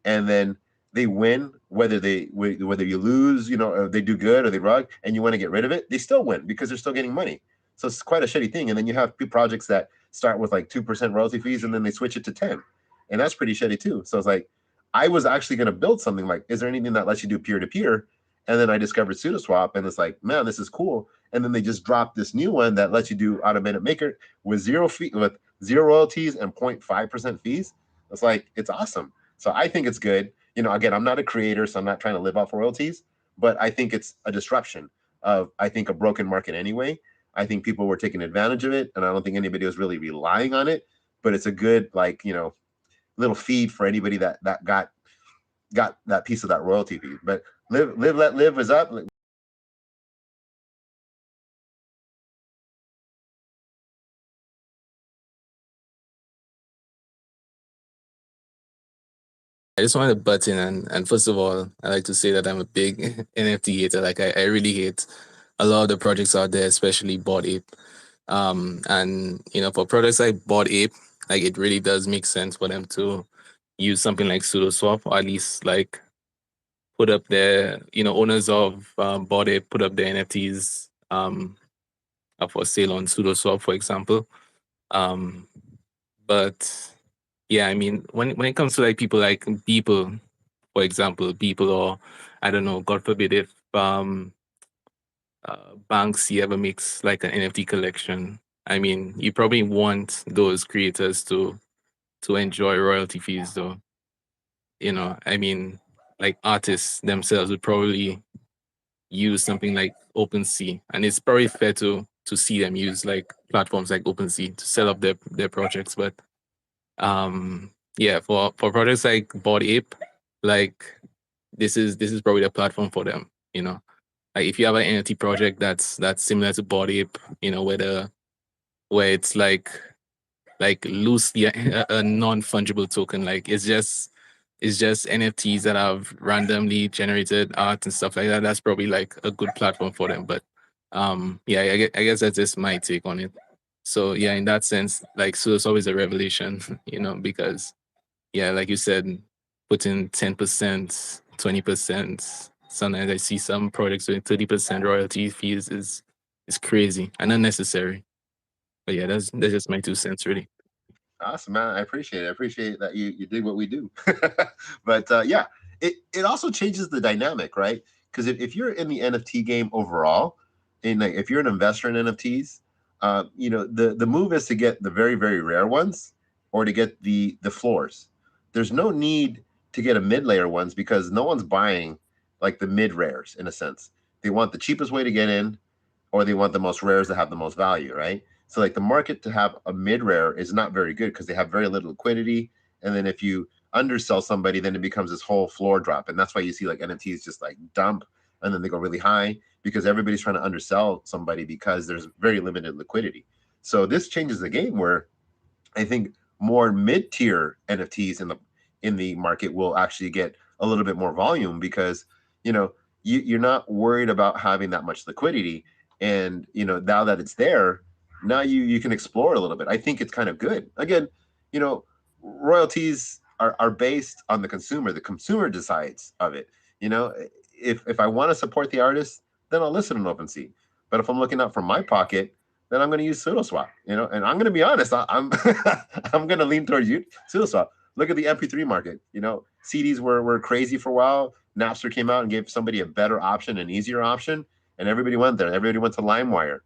and then they win, whether you lose, or they do good or they rug and you want to get rid of it, they still win because they're still getting money. So it's quite a shitty thing. And then you have projects that start with like 2% royalty fees and then they switch it to 10. And that's pretty shitty too. So it's like, I was actually going to build something like, is there anything that lets you do peer-to-peer? And then I discovered Sudoswap and it's like, man, this is cool. And then they just dropped this new one that lets you do automated maker with 0 fee, with 0 royalties and 0.5% fees. It's like, it's awesome. So I think it's good. Again, I'm not a creator, so I'm not trying to live off royalties, but I think it's a disruption of, I think, a broken market anyway. I think people were taking advantage of it, and I don't think anybody was really relying on it, but it's a good, little feed for anybody that got that piece of that royalty fee. But live, let live is up. I just wanted to butt in and first of all, I like to say that I'm a big NFT hater. Like I really hate a lot of the projects out there, especially Bored Ape. And for products like Bored Ape, like it really does make sense for them to use something like Sudoswap, or at least like put up their, owners of Bored Ape put up their NFTs for sale on Sudoswap, for example. But yeah, I mean, when it comes to like people like Beeple, for example, Beeple, or I don't know, God forbid if Banksy ever makes like an NFT collection. I mean, you probably want those creators to enjoy royalty fees, though. I mean, like artists themselves would probably use something like OpenSea, and it's probably fair to see them use like platforms like OpenSea to set up their projects. But yeah, for projects like Bored Ape, like this is probably the platform for them. Like if you have an NFT project that's similar to Bored Ape, where it's like loosely a non-fungible token, like it's just NFTs that have randomly generated art and stuff like that. That's probably like a good platform for them. But yeah, I guess that's just my take on it. So yeah, in that sense, like so it's always a revelation, because yeah, like you said, putting 10%, 20%. Sometimes I see some projects doing 30% royalty fees is crazy and unnecessary. But yeah, that's just my 2 cents really. Awesome, man. I appreciate it. I appreciate that you did what we do. But yeah, it also changes the dynamic, right? Because if you're in the NFT game overall, and like, if you're an investor in NFTs, the move is to get the very, very rare ones or to get the floors. There's no need to get a mid layer ones because no one's buying like the mid rares in a sense. They want the cheapest way to get in, or they want the most rares that have the most value, right? So like the market to have a mid rare is not very good because they have very little liquidity. And then if you undersell somebody, then it becomes this whole floor drop. And that's why you see like NFTs just like dump and then they go really high because everybody's trying to undersell somebody because there's very limited liquidity. So this changes the game where I think more mid-tier NFTs in the market will actually get a little bit more volume because you're not worried about having that much liquidity. And now that it's there, now you can explore a little bit. I think it's kind of good. Again, royalties are based on the consumer. The consumer decides of it. If I want to support the artist, then I'll listen on OpenSea. But if I'm looking out from my pocket, then I'm going to use Sudoswap. And I'm going to be honest, I'm I'm going to lean towards you, Sudoswap. Look at the MP3 market. CDs were crazy for a while. Napster came out and gave somebody a better option, an easier option, and everybody went there. Everybody went to LimeWire,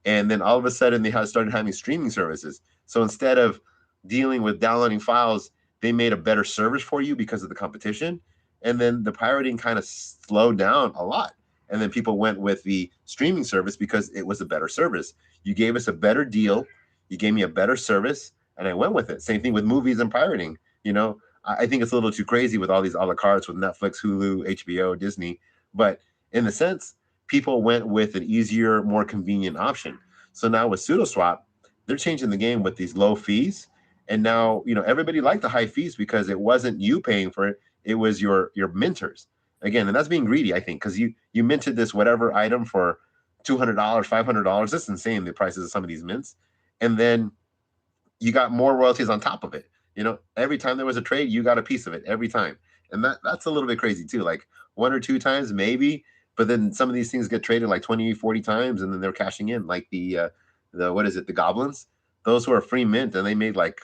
and then all of a sudden they started having streaming services. So instead of dealing with downloading files, they made a better service for you because of the competition. And then the pirating kind of slowed down a lot. And then people went with the streaming service because it was a better service. You gave us a better deal. You gave me a better service, and I went with it. Same thing with movies and pirating. I think it's a little too crazy with all these a la cartes with Netflix, Hulu, HBO, Disney. But in a sense, people went with an easier, more convenient option. So now with Sudoswap, they're changing the game with these low fees. And now, everybody liked the high fees because it wasn't you paying for it. It was your minters. Again, and that's being greedy, I think, because you minted this whatever item for $200, $500. That's insane, the prices of some of these mints. And then you got more royalties on top of it. Every time there was a trade, you got a piece of it every time. And that's a little bit crazy too. Like 1 or 2 times, maybe, but then some of these things get traded like 20, 40 times, and then they're cashing in. Like the what is it? The goblins, those who are free mint, and they made like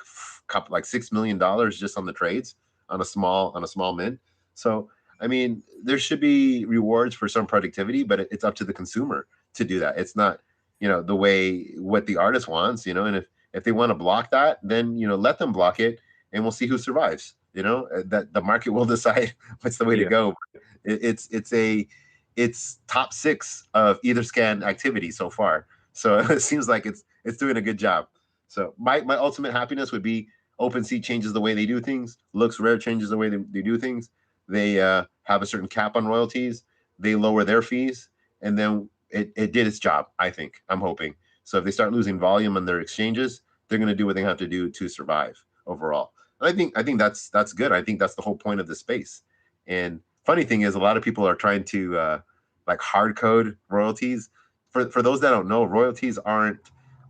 $6 million just on the trades on a small mint. So, I mean, there should be rewards for some productivity, but it's up to the consumer to do that. It's not, the way what the artist wants, and if they want to block that, then let them block it, and we'll see who survives. That the market will decide what's the way to go. It's top 6 of Etherscan activity so far. So it seems like it's doing a good job. So my ultimate happiness would be OpenSea changes the way they do things. LooksRare changes the way they do things. They have a certain cap on royalties. They lower their fees, and then it did its job. I'm hoping. So if they start losing volume on their exchanges, they're going to do what they have to do to survive overall. And I think that's good. I think that's the whole point of the space. And funny thing is, a lot of people are trying to like hard code royalties. For those that don't know, royalties aren't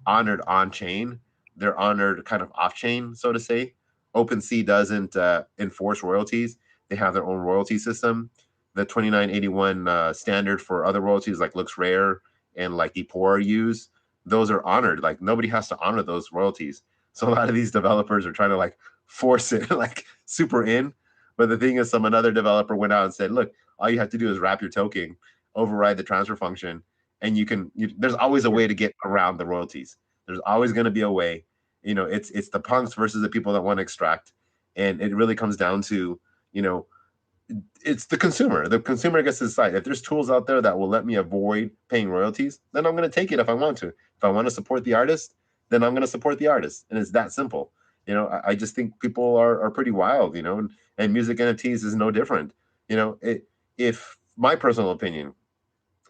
honored on chain. They're honored kind of off chain, so to say. OpenSea doesn't enforce royalties. They have their own royalty system. The 2981 standard for other royalties like LooksRare and like Epor use, those are honored. Like nobody has to honor those royalties. So a lot of these developers are trying to like force it like super in. But the thing is, another developer went out and said, look, all you have to do is wrap your token, override the transfer function, and there's always a way to get around the royalties. There's always going to be a way. It's the punks versus the people that want to extract. And it really comes down to, it's the consumer. The consumer gets to decide. If there's tools out there that will let me avoid paying royalties, then I'm going to take it if I want to. If I want to support the artist, then I'm going to support the artist. And it's that simple. I just think people are pretty wild, and music NFTs is no different. If my personal opinion,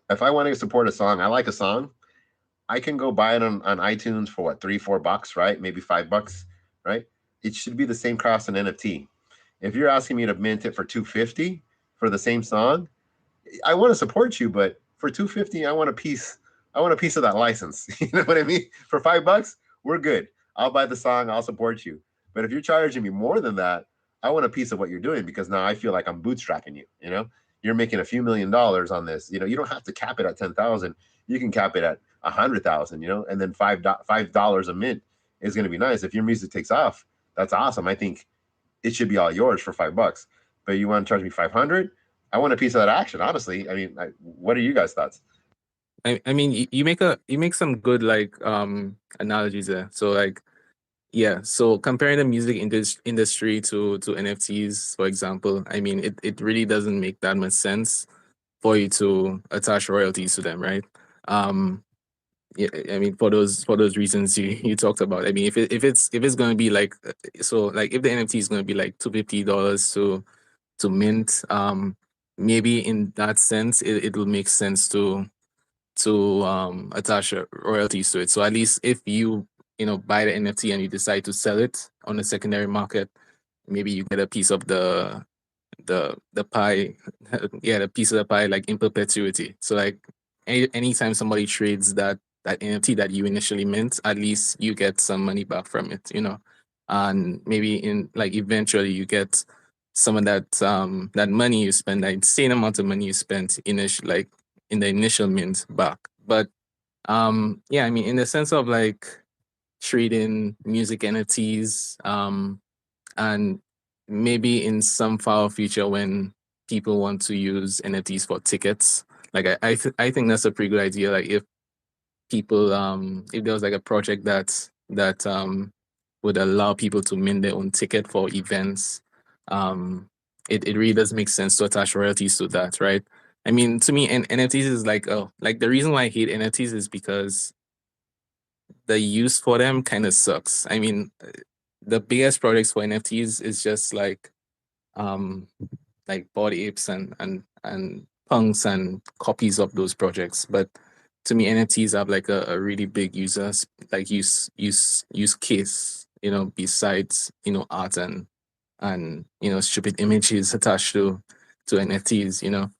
if I want to support a song, I like a song, I can go buy it on iTunes for what, $3-4, right? Maybe $5, right? It should be the same cost in NFT. If you're asking me to mint it for $250 for the same song, I want to support you, but for $250, I want a piece. I want a piece of that license. You know what I mean? For $5, we're good. I'll buy the song. I'll support you. But if you're charging me more than that, I want a piece of what you're doing, because now I feel like I'm bootstrapping you. You're making a few $1,000,000 on this. You don't have to cap it at 10,000. You can cap it at 100,000. And then $5 a mint is going to be nice. If your music takes off, that's awesome. I think it should be all yours for $5. But you want to charge me 500? I want a piece of that action, honestly. I mean, what are you guys' thoughts? I mean, you make some good like analogies there. So like, yeah. So comparing the music industry to NFTs, for example, I mean, it really doesn't make that much sense for you to attach royalties to them, right? Yeah, I mean, for those reasons you talked about. I mean, if it's going to be like, so like if the NFT is going to be like $250 to mint, maybe in that sense it will make sense to attach royalties to it. So at least if you buy the NFT and you decide to sell it on the secondary market, maybe you get a piece of the the pie, yeah, the piece of the pie, like in perpetuity. So like anytime somebody trades that NFT that you initially mint, at least you get some money back from it, you know. And maybe in like eventually you get some of that that money you spend, that insane amount of money you spent like in the initial mint back. But yeah, I mean, in the sense of like trading music NFTs, and maybe in some far future when people want to use NFTs for tickets, like I think that's a pretty good idea. Like if people if there was like a project that would allow people to mint their own ticket for events, it really does make sense to attach royalties to that, right? I mean, to me, NFTs is like, oh, like the reason why I hate NFTs is because the use for them kind of sucks. I mean, the biggest projects for NFTs is just um like bored apes and punks and copies of those projects. But to me, NFTs have like a really big like use case, you know, besides, you know, art and you know, stupid images attached to NFTs, you know.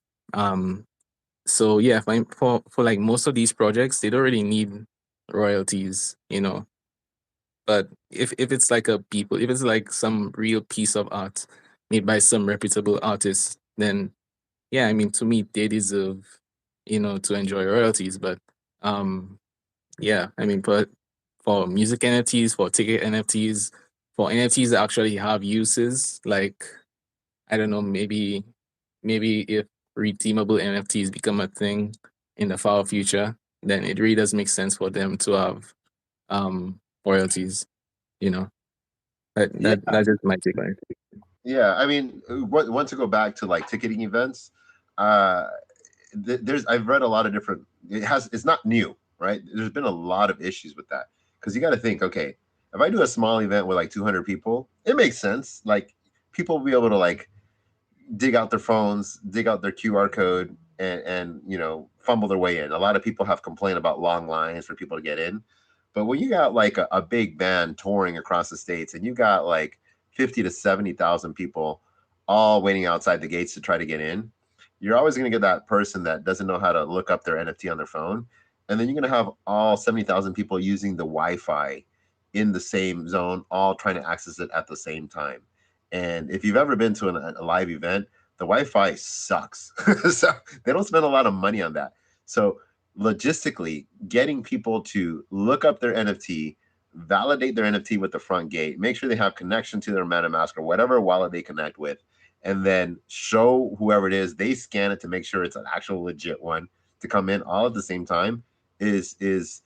So yeah, for like most of these projects, they don't really need royalties, you know. But if it's like if it's like some real piece of art made by some reputable artist, then yeah, I mean, to me, they deserve, you know, to enjoy royalties. But yeah, I mean, but for music NFTs, for ticket NFTs, for NFTs that actually have uses, like I don't know, maybe if redeemable NFTs become a thing in the far future, then it really does make sense for them to have royalties, you know. Yeah, That's just my take on it. yeah. I mean, once to go back to like ticketing events, uh, there's I've read a lot of different. It's not new, right? There's been a lot of issues with that because you got to think, okay, if I do a small event with like 200 people, it makes sense. Like people will be able to like dig out their phones, dig out their QR code, and you know fumble their way in. A lot of people have complained about long lines for people to get in, but when you got like a big band touring across the states, and you got like 50 to 70,000 people all waiting outside the gates to try to get in, you're always going to get that person that doesn't know how to look up their NFT on their phone, and then you're going to have all 70,000 people using the Wi-Fi in the same zone, all trying to access it at the same time. And if you've ever been to a live event, the Wi-Fi sucks. So they don't spend a lot of money on that. So logistically, getting people to look up their NFT, validate their NFT with the front gate, make sure they have connection to their MetaMask or whatever wallet they connect with, and then show whoever it is, they scan it to make sure it's an actual legit one to come in all at the same time is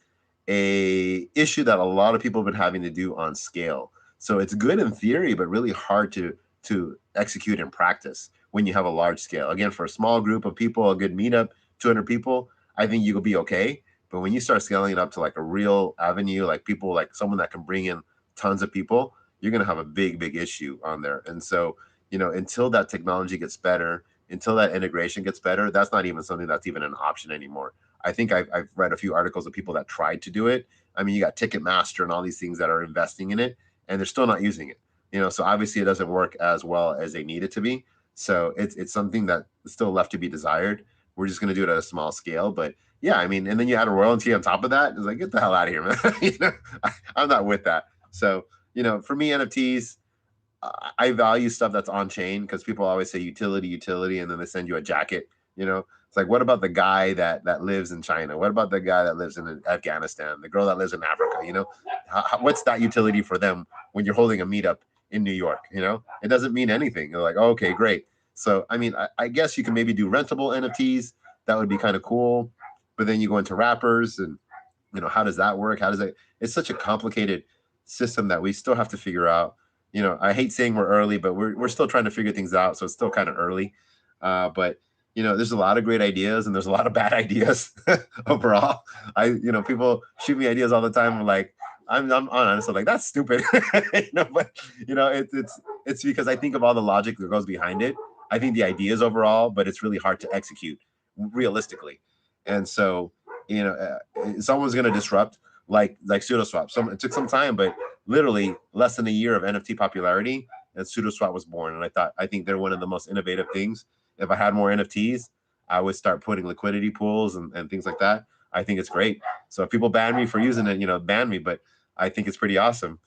a issue that a lot of people have been having to do on scale. So it's good in theory, but really hard to execute in practice when you have a large scale. Again, for a small group of people, a good meetup, 200 people, I think you could be okay. But when you start scaling it up to like a real avenue, like people, like someone that can bring in tons of people, you're going to have a big issue on there. And so, you know, until that technology gets better, until that integration gets better, that's not even something that's even an option anymore. I think I've read a few articles of people that tried to do it. I mean, you got Ticketmaster and all these things that are investing in it, and they're still not using it. You know, so obviously it doesn't work as well as they need it to be. So it's something that is still left to be desired. We're just going to do it at a small scale, but yeah, I mean, and then you add a royalty on top of that. It's like, get the hell out of here, man. You know, I'm not with that. So, you know, for me, NFTs, I value stuff that's on chain because people always say utility, and then they send you a jacket. You know, it's like, what about the guy that lives in China? What about the guy that lives in Afghanistan? The girl that lives in Africa? You know, what's that utility for them when you're holding a meetup in New York? You know, it doesn't mean anything. You're like, oh, okay, great. So, I mean, I guess you can maybe do rentable NFTs. That would be kind of cool. But then you go into wrappers, and you know, how does that work? How does it? It's such a complicated system that we still have to figure out. You know, I hate saying we're early, but we're still trying to figure things out. So it's still kind of early. But you know, there's a lot of great ideas and there's a lot of bad ideas overall. You know, people shoot me ideas all the time. I'm like, I'm honest. I'm like, that's stupid. You know, but you know, it's because I think of all the logic that goes behind it. I think the ideas overall, but it's really hard to execute realistically. And so, you know, someone's going to disrupt like Sudoswap. It took some time, but literally less than a year of NFT popularity, and Sudoswap was born. And I think they're one of the most innovative things. If I had more NFTs, I would start putting liquidity pools and things like that. I think it's great. So if people ban me for using it, ban me, but I think it's pretty awesome.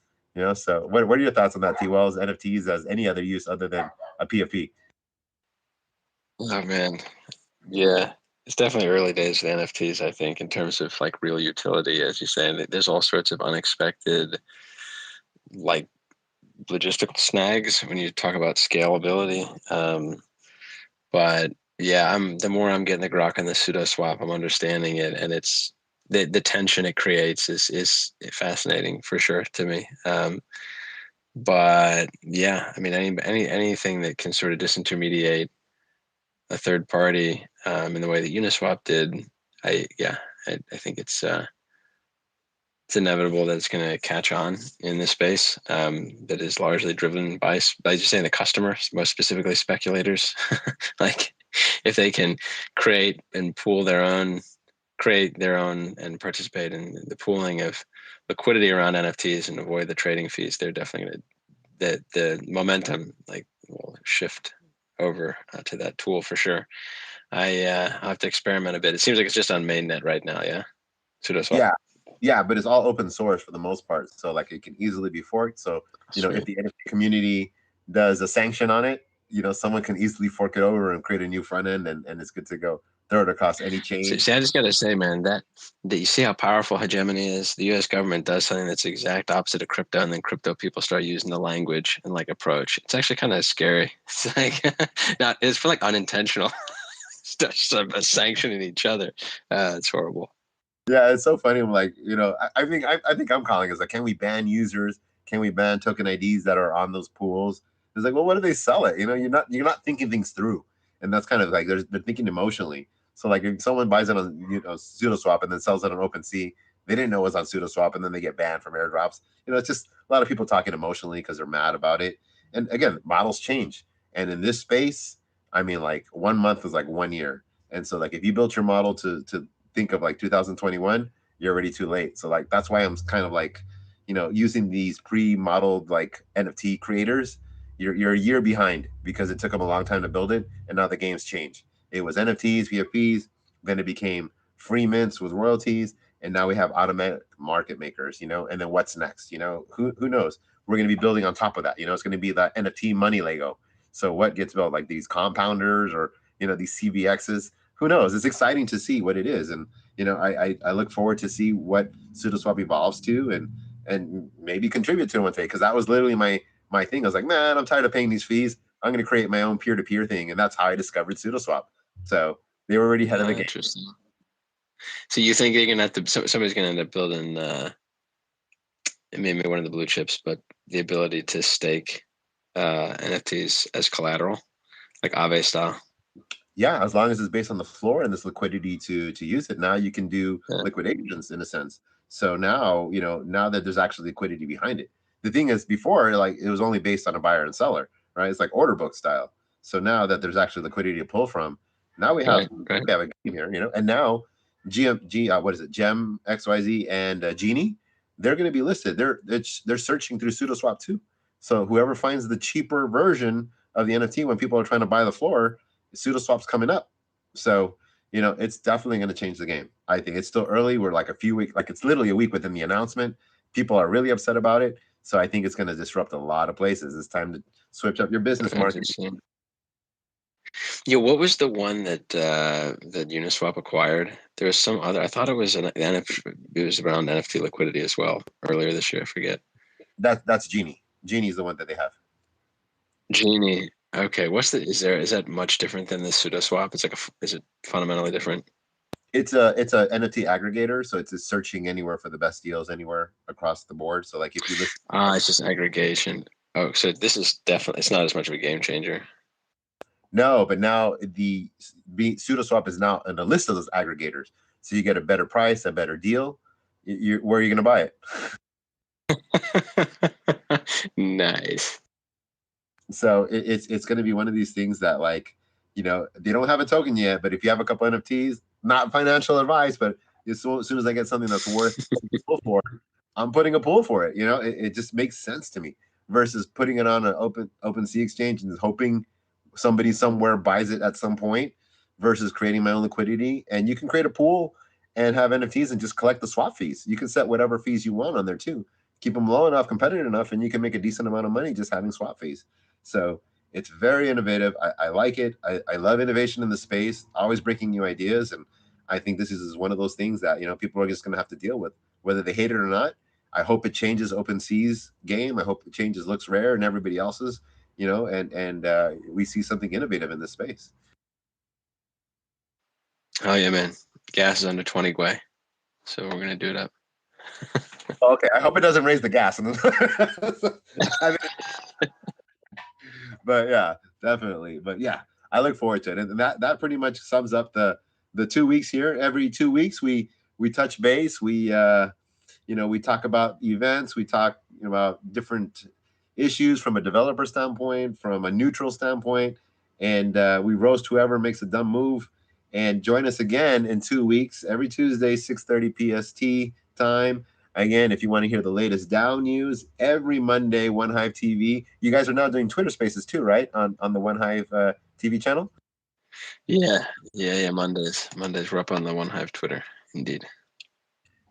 So what are your thoughts on that, T-Wells? NFTs as any other use other than a PFP? Oh man, yeah, it's definitely early days of NFTs. I think in terms of like real utility, as you say, there's all sorts of unexpected like logistical snags when you talk about scalability. But yeah, the more I'm getting the grok and the pseudo swap, I'm understanding it, and it's the tension it creates is fascinating for sure to me. But yeah, I mean, anything that can sort of disintermediate a third party in the way that Uniswap did, I think it's inevitable that it's going to catch on in this space that is largely driven by just saying the customers, most specifically speculators. Like if they can create and create their own and participate in the pooling of liquidity around NFTs and avoid the trading fees, they're definitely going to, the momentum like will shift over to that tool for sure. I'll have to experiment a bit. It seems like it's just on mainnet right now. Yeah. Sudoswap. Yeah, but it's all open source for the most part. So like it can easily be forked. So, if the NFT community does a sanction on it, someone can easily fork it over and create a new front end and it's good to go. Throw it across any chain. See, I just got to say, man, that you see how powerful hegemony is. The U.S. government does something that's the exact opposite of crypto, and then crypto people start using the language and like approach. It's actually kind of scary. It's like it's for like unintentional sanctioning each other. It's horrible. Yeah, it's so funny. I'm like, I think I'm calling it like, can we ban users? Can we ban token IDs that are on those pools? It's like, well, what do they sell it? You're not thinking things through, and that's kind of like they're thinking emotionally. So like if someone buys it on Sudoswap and then sells it on OpenSea, they didn't know it was on Sudoswap, and then they get banned from airdrops. It's just a lot of people talking emotionally because they're mad about it. And again, models change, and in this space, I mean, like 1 month is like 1 year, and so like if you built your model to think of like 2021, you're already too late. So like that's why I'm kind of like, using these pre-modeled like NFT creators. You're a year behind because it took them a long time to build it, and now the game's changed. It was NFTs, PFPs, then it became free mints with royalties, and now we have automatic market makers. And then what's next? Who knows? We're going to be building on top of that. It's going to be that NFT money Lego. So what gets built, like these compounders or these CVXs? Who knows? It's exciting to see what it is, and I look forward to see what Sudoswap evolves to, and maybe contribute to it one day, because that was literally my thing. I was like, man, I'm tired of paying these fees. I'm going to create my own peer-to-peer thing, and that's how I discovered Sudoswap. So they were already ahead of the game. Interesting. So you think you're gonna have to? Somebody's gonna end up building maybe one of the blue chips, but the ability to stake NFTs as collateral, like Aave style. Yeah, as long as it's based on the floor and this liquidity to use it. Now you can do liquidations in a sense. So now, now that there's actually liquidity behind it. The thing is, before, like, it was only based on a buyer and seller, right? It's like order book style. So now that there's actually liquidity to pull from, now we have right. we have a game here, and now what is it, Gem XYZ and Genie, they're going to be listed. They're searching through Sudoswap too. So whoever finds the cheaper version of the NFT when people are trying to buy the floor, Sudoswap's coming up. So, it's definitely going to change the game. I think it's still early. We're like a few weeks, like it's literally a week within the announcement. People are really upset about it. So I think it's going to disrupt a lot of places. It's time to switch up your business market. Yeah, what was the one that that Uniswap acquired? There was some other. I thought it was it was around NFT liquidity as well earlier this year. I forget. That's Genie. Genie is the one that they have. Genie. Okay, is that much different than the Sudoswap? Is it fundamentally different? It's a NFT aggregator, so it's searching anywhere for the best deals anywhere across the board. So like if you list, it's just aggregation. Oh, so this is definitely, it's not as much of a game changer. No, but now the Sudoswap is now in the list of those aggregators, so you get a better price, a better deal. Where are you going to buy it? Nice. So it's going to be one of these things that, like, they don't have a token yet, but if you have a couple NFTs, not financial advice, but as soon as I get something that's worth a pool for, I'm putting a pool for it. It just makes sense to me. versus putting it on an open sea exchange and hoping somebody somewhere buys it at some point versus creating my own liquidity. And you can create a pool and have NFTs and just collect the swap fees. You can set whatever fees you want on there too. Keep them low enough, competitive enough, and you can make a decent amount of money just having swap fees. So it's very innovative. I like it. I love innovation in the space, always breaking new ideas. And I think this is one of those things that, people are just going to have to deal with, whether they hate it or not. I hope it changes OpenSea's game. I hope it changes Looks Rare and everybody else's, and we see something innovative in this space. Oh yeah, man. Gas is under 20 Gwei, so we're gonna do it up. Okay, I hope it doesn't raise the gas. But yeah, definitely. But yeah, I look forward to it, and that pretty much sums up the 2 weeks here. Every 2 weeks, we touch base. We we talk about events. We talk about different issues from a developer standpoint, from a neutral standpoint, and we roast whoever makes a dumb move. And join us again in 2 weeks, every Tuesday, 6:30 PST time. Again, if you want to hear the latest DAO news, every Monday, One Hive TV. You guys are now doing Twitter Spaces too, right? On the One Hive TV channel. Yeah. Mondays. We're up on the One Hive Twitter, indeed.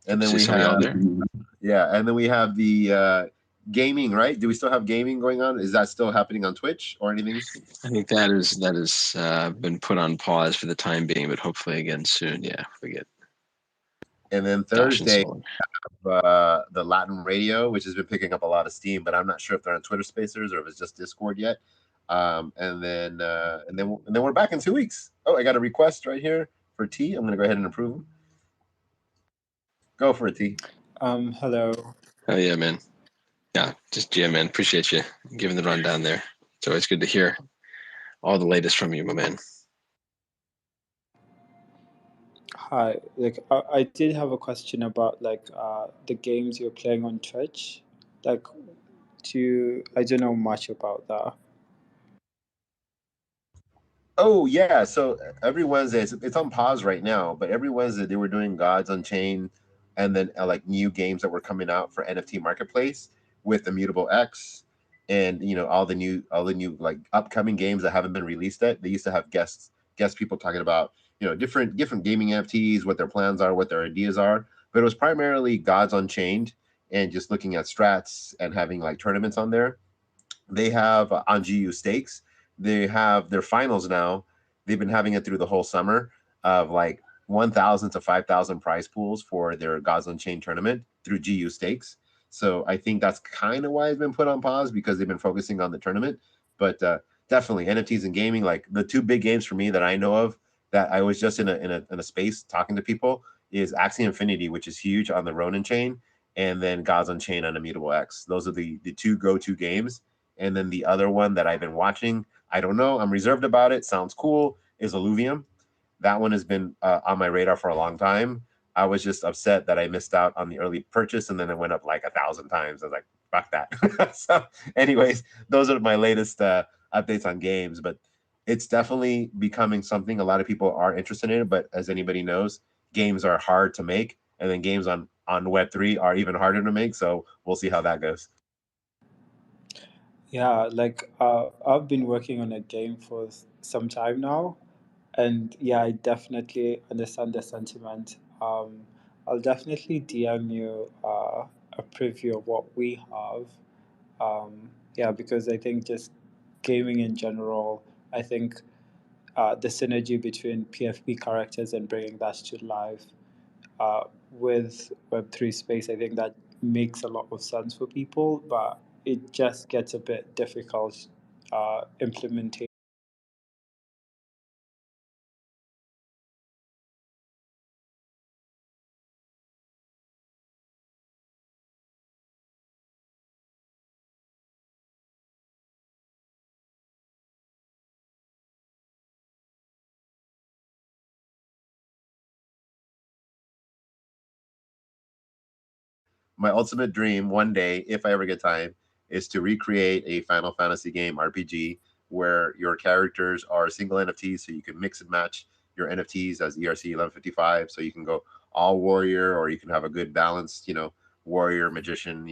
And then we have, and then we have the gaming, right? Do we still have gaming going on? Is that still happening on Twitch or anything? I think that is been put on pause for the time being, but hopefully again soon. Yeah, we get. And then Thursday, the Latin Radio, which has been picking up a lot of steam, but I'm not sure if they're on Twitter Spacers or if it's just Discord yet. And then we're back in 2 weeks. Oh, I got a request right here for T. I'm gonna go ahead and approve them. Go for it, T. Hello. Oh yeah, man. Yeah, just man. Appreciate you giving the rundown there. It's always good to hear all the latest from you, my man. Hi. I did have a question about the games you're playing on Twitch. I don't know much about that. Oh yeah, so every Wednesday it's on pause right now, but every Wednesday they were doing Gods Unchained, and then like new games that were coming out for NFT Marketplace with Immutable X, and all the new like upcoming games that haven't been released yet. They used to have guest people talking about different gaming NFTs, what their plans are, what their ideas are, but it was primarily Gods Unchained and just looking at strats and having like tournaments on there. They have on GU Stakes. They have their finals now. They've been having it through the whole summer of like 1,000 to 5,000 prize pools for their Gods Unchained tournament through GU Stakes. So I think that's kind of why it's been put on pause, because they've been focusing on the tournament. But definitely NFTs and gaming, like the two big games for me that I know of that I was just in a space talking to people is Axie Infinity, which is huge on the Ronin chain, and then Gods Unchained on Immutable X. Those are the two go-to games. And then the other one that I've been watching, I don't know, I'm reserved about it, sounds cool, is Illuvium. That one has been on my radar for a long time. I was just upset that I missed out on the early purchase, and then it went up like 1,000 times. I was like, fuck that. So anyways, those are my latest updates on games, but it's definitely becoming something a lot of people are interested in. But as anybody knows, games are hard to make, and then games on Web3 are even harder to make. So we'll see how that goes. Yeah, I've been working on a game for some time now, and yeah, I definitely understand the sentiment. I'll definitely DM you a preview of what we have. Yeah, because I think just gaming in general, I think the synergy between PFP characters and bringing that to life with Web3 space, I think that makes a lot of sense for people, but it just gets a bit difficult implementing. My ultimate dream one day, if I ever get time, is to recreate a Final Fantasy game RPG where your characters are single NFTs, so you can mix and match your NFTs as ERC 1155. So you can go all warrior, or you can have a good balanced, warrior, magician,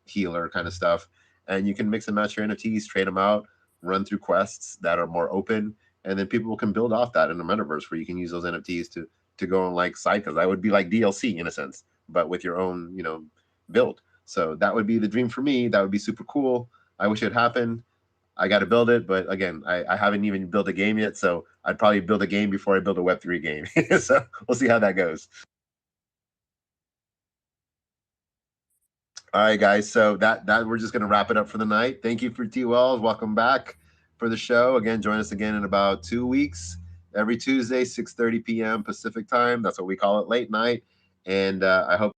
healer kind of stuff. and you can mix and match your NFTs, trade them out, run through quests that are more open, and then people can build off that in the metaverse where you can use those NFTs to go on like cycles. That would be like DLC in a sense, but with your own, you know, build. So that would be the dream for me. That would be super cool. I wish it happened. I got to build it, but again, I haven't even built a game yet, so I'd probably build a game before I build a Web3 game. So we'll see how that goes. All right, guys. So that we're just gonna wrap it up for the night. Thank you for T Wells. Welcome back for the show. Again, join us again in about 2 weeks. Every Tuesday, 6:30 p.m. Pacific time. That's what we call it, late night. And I hope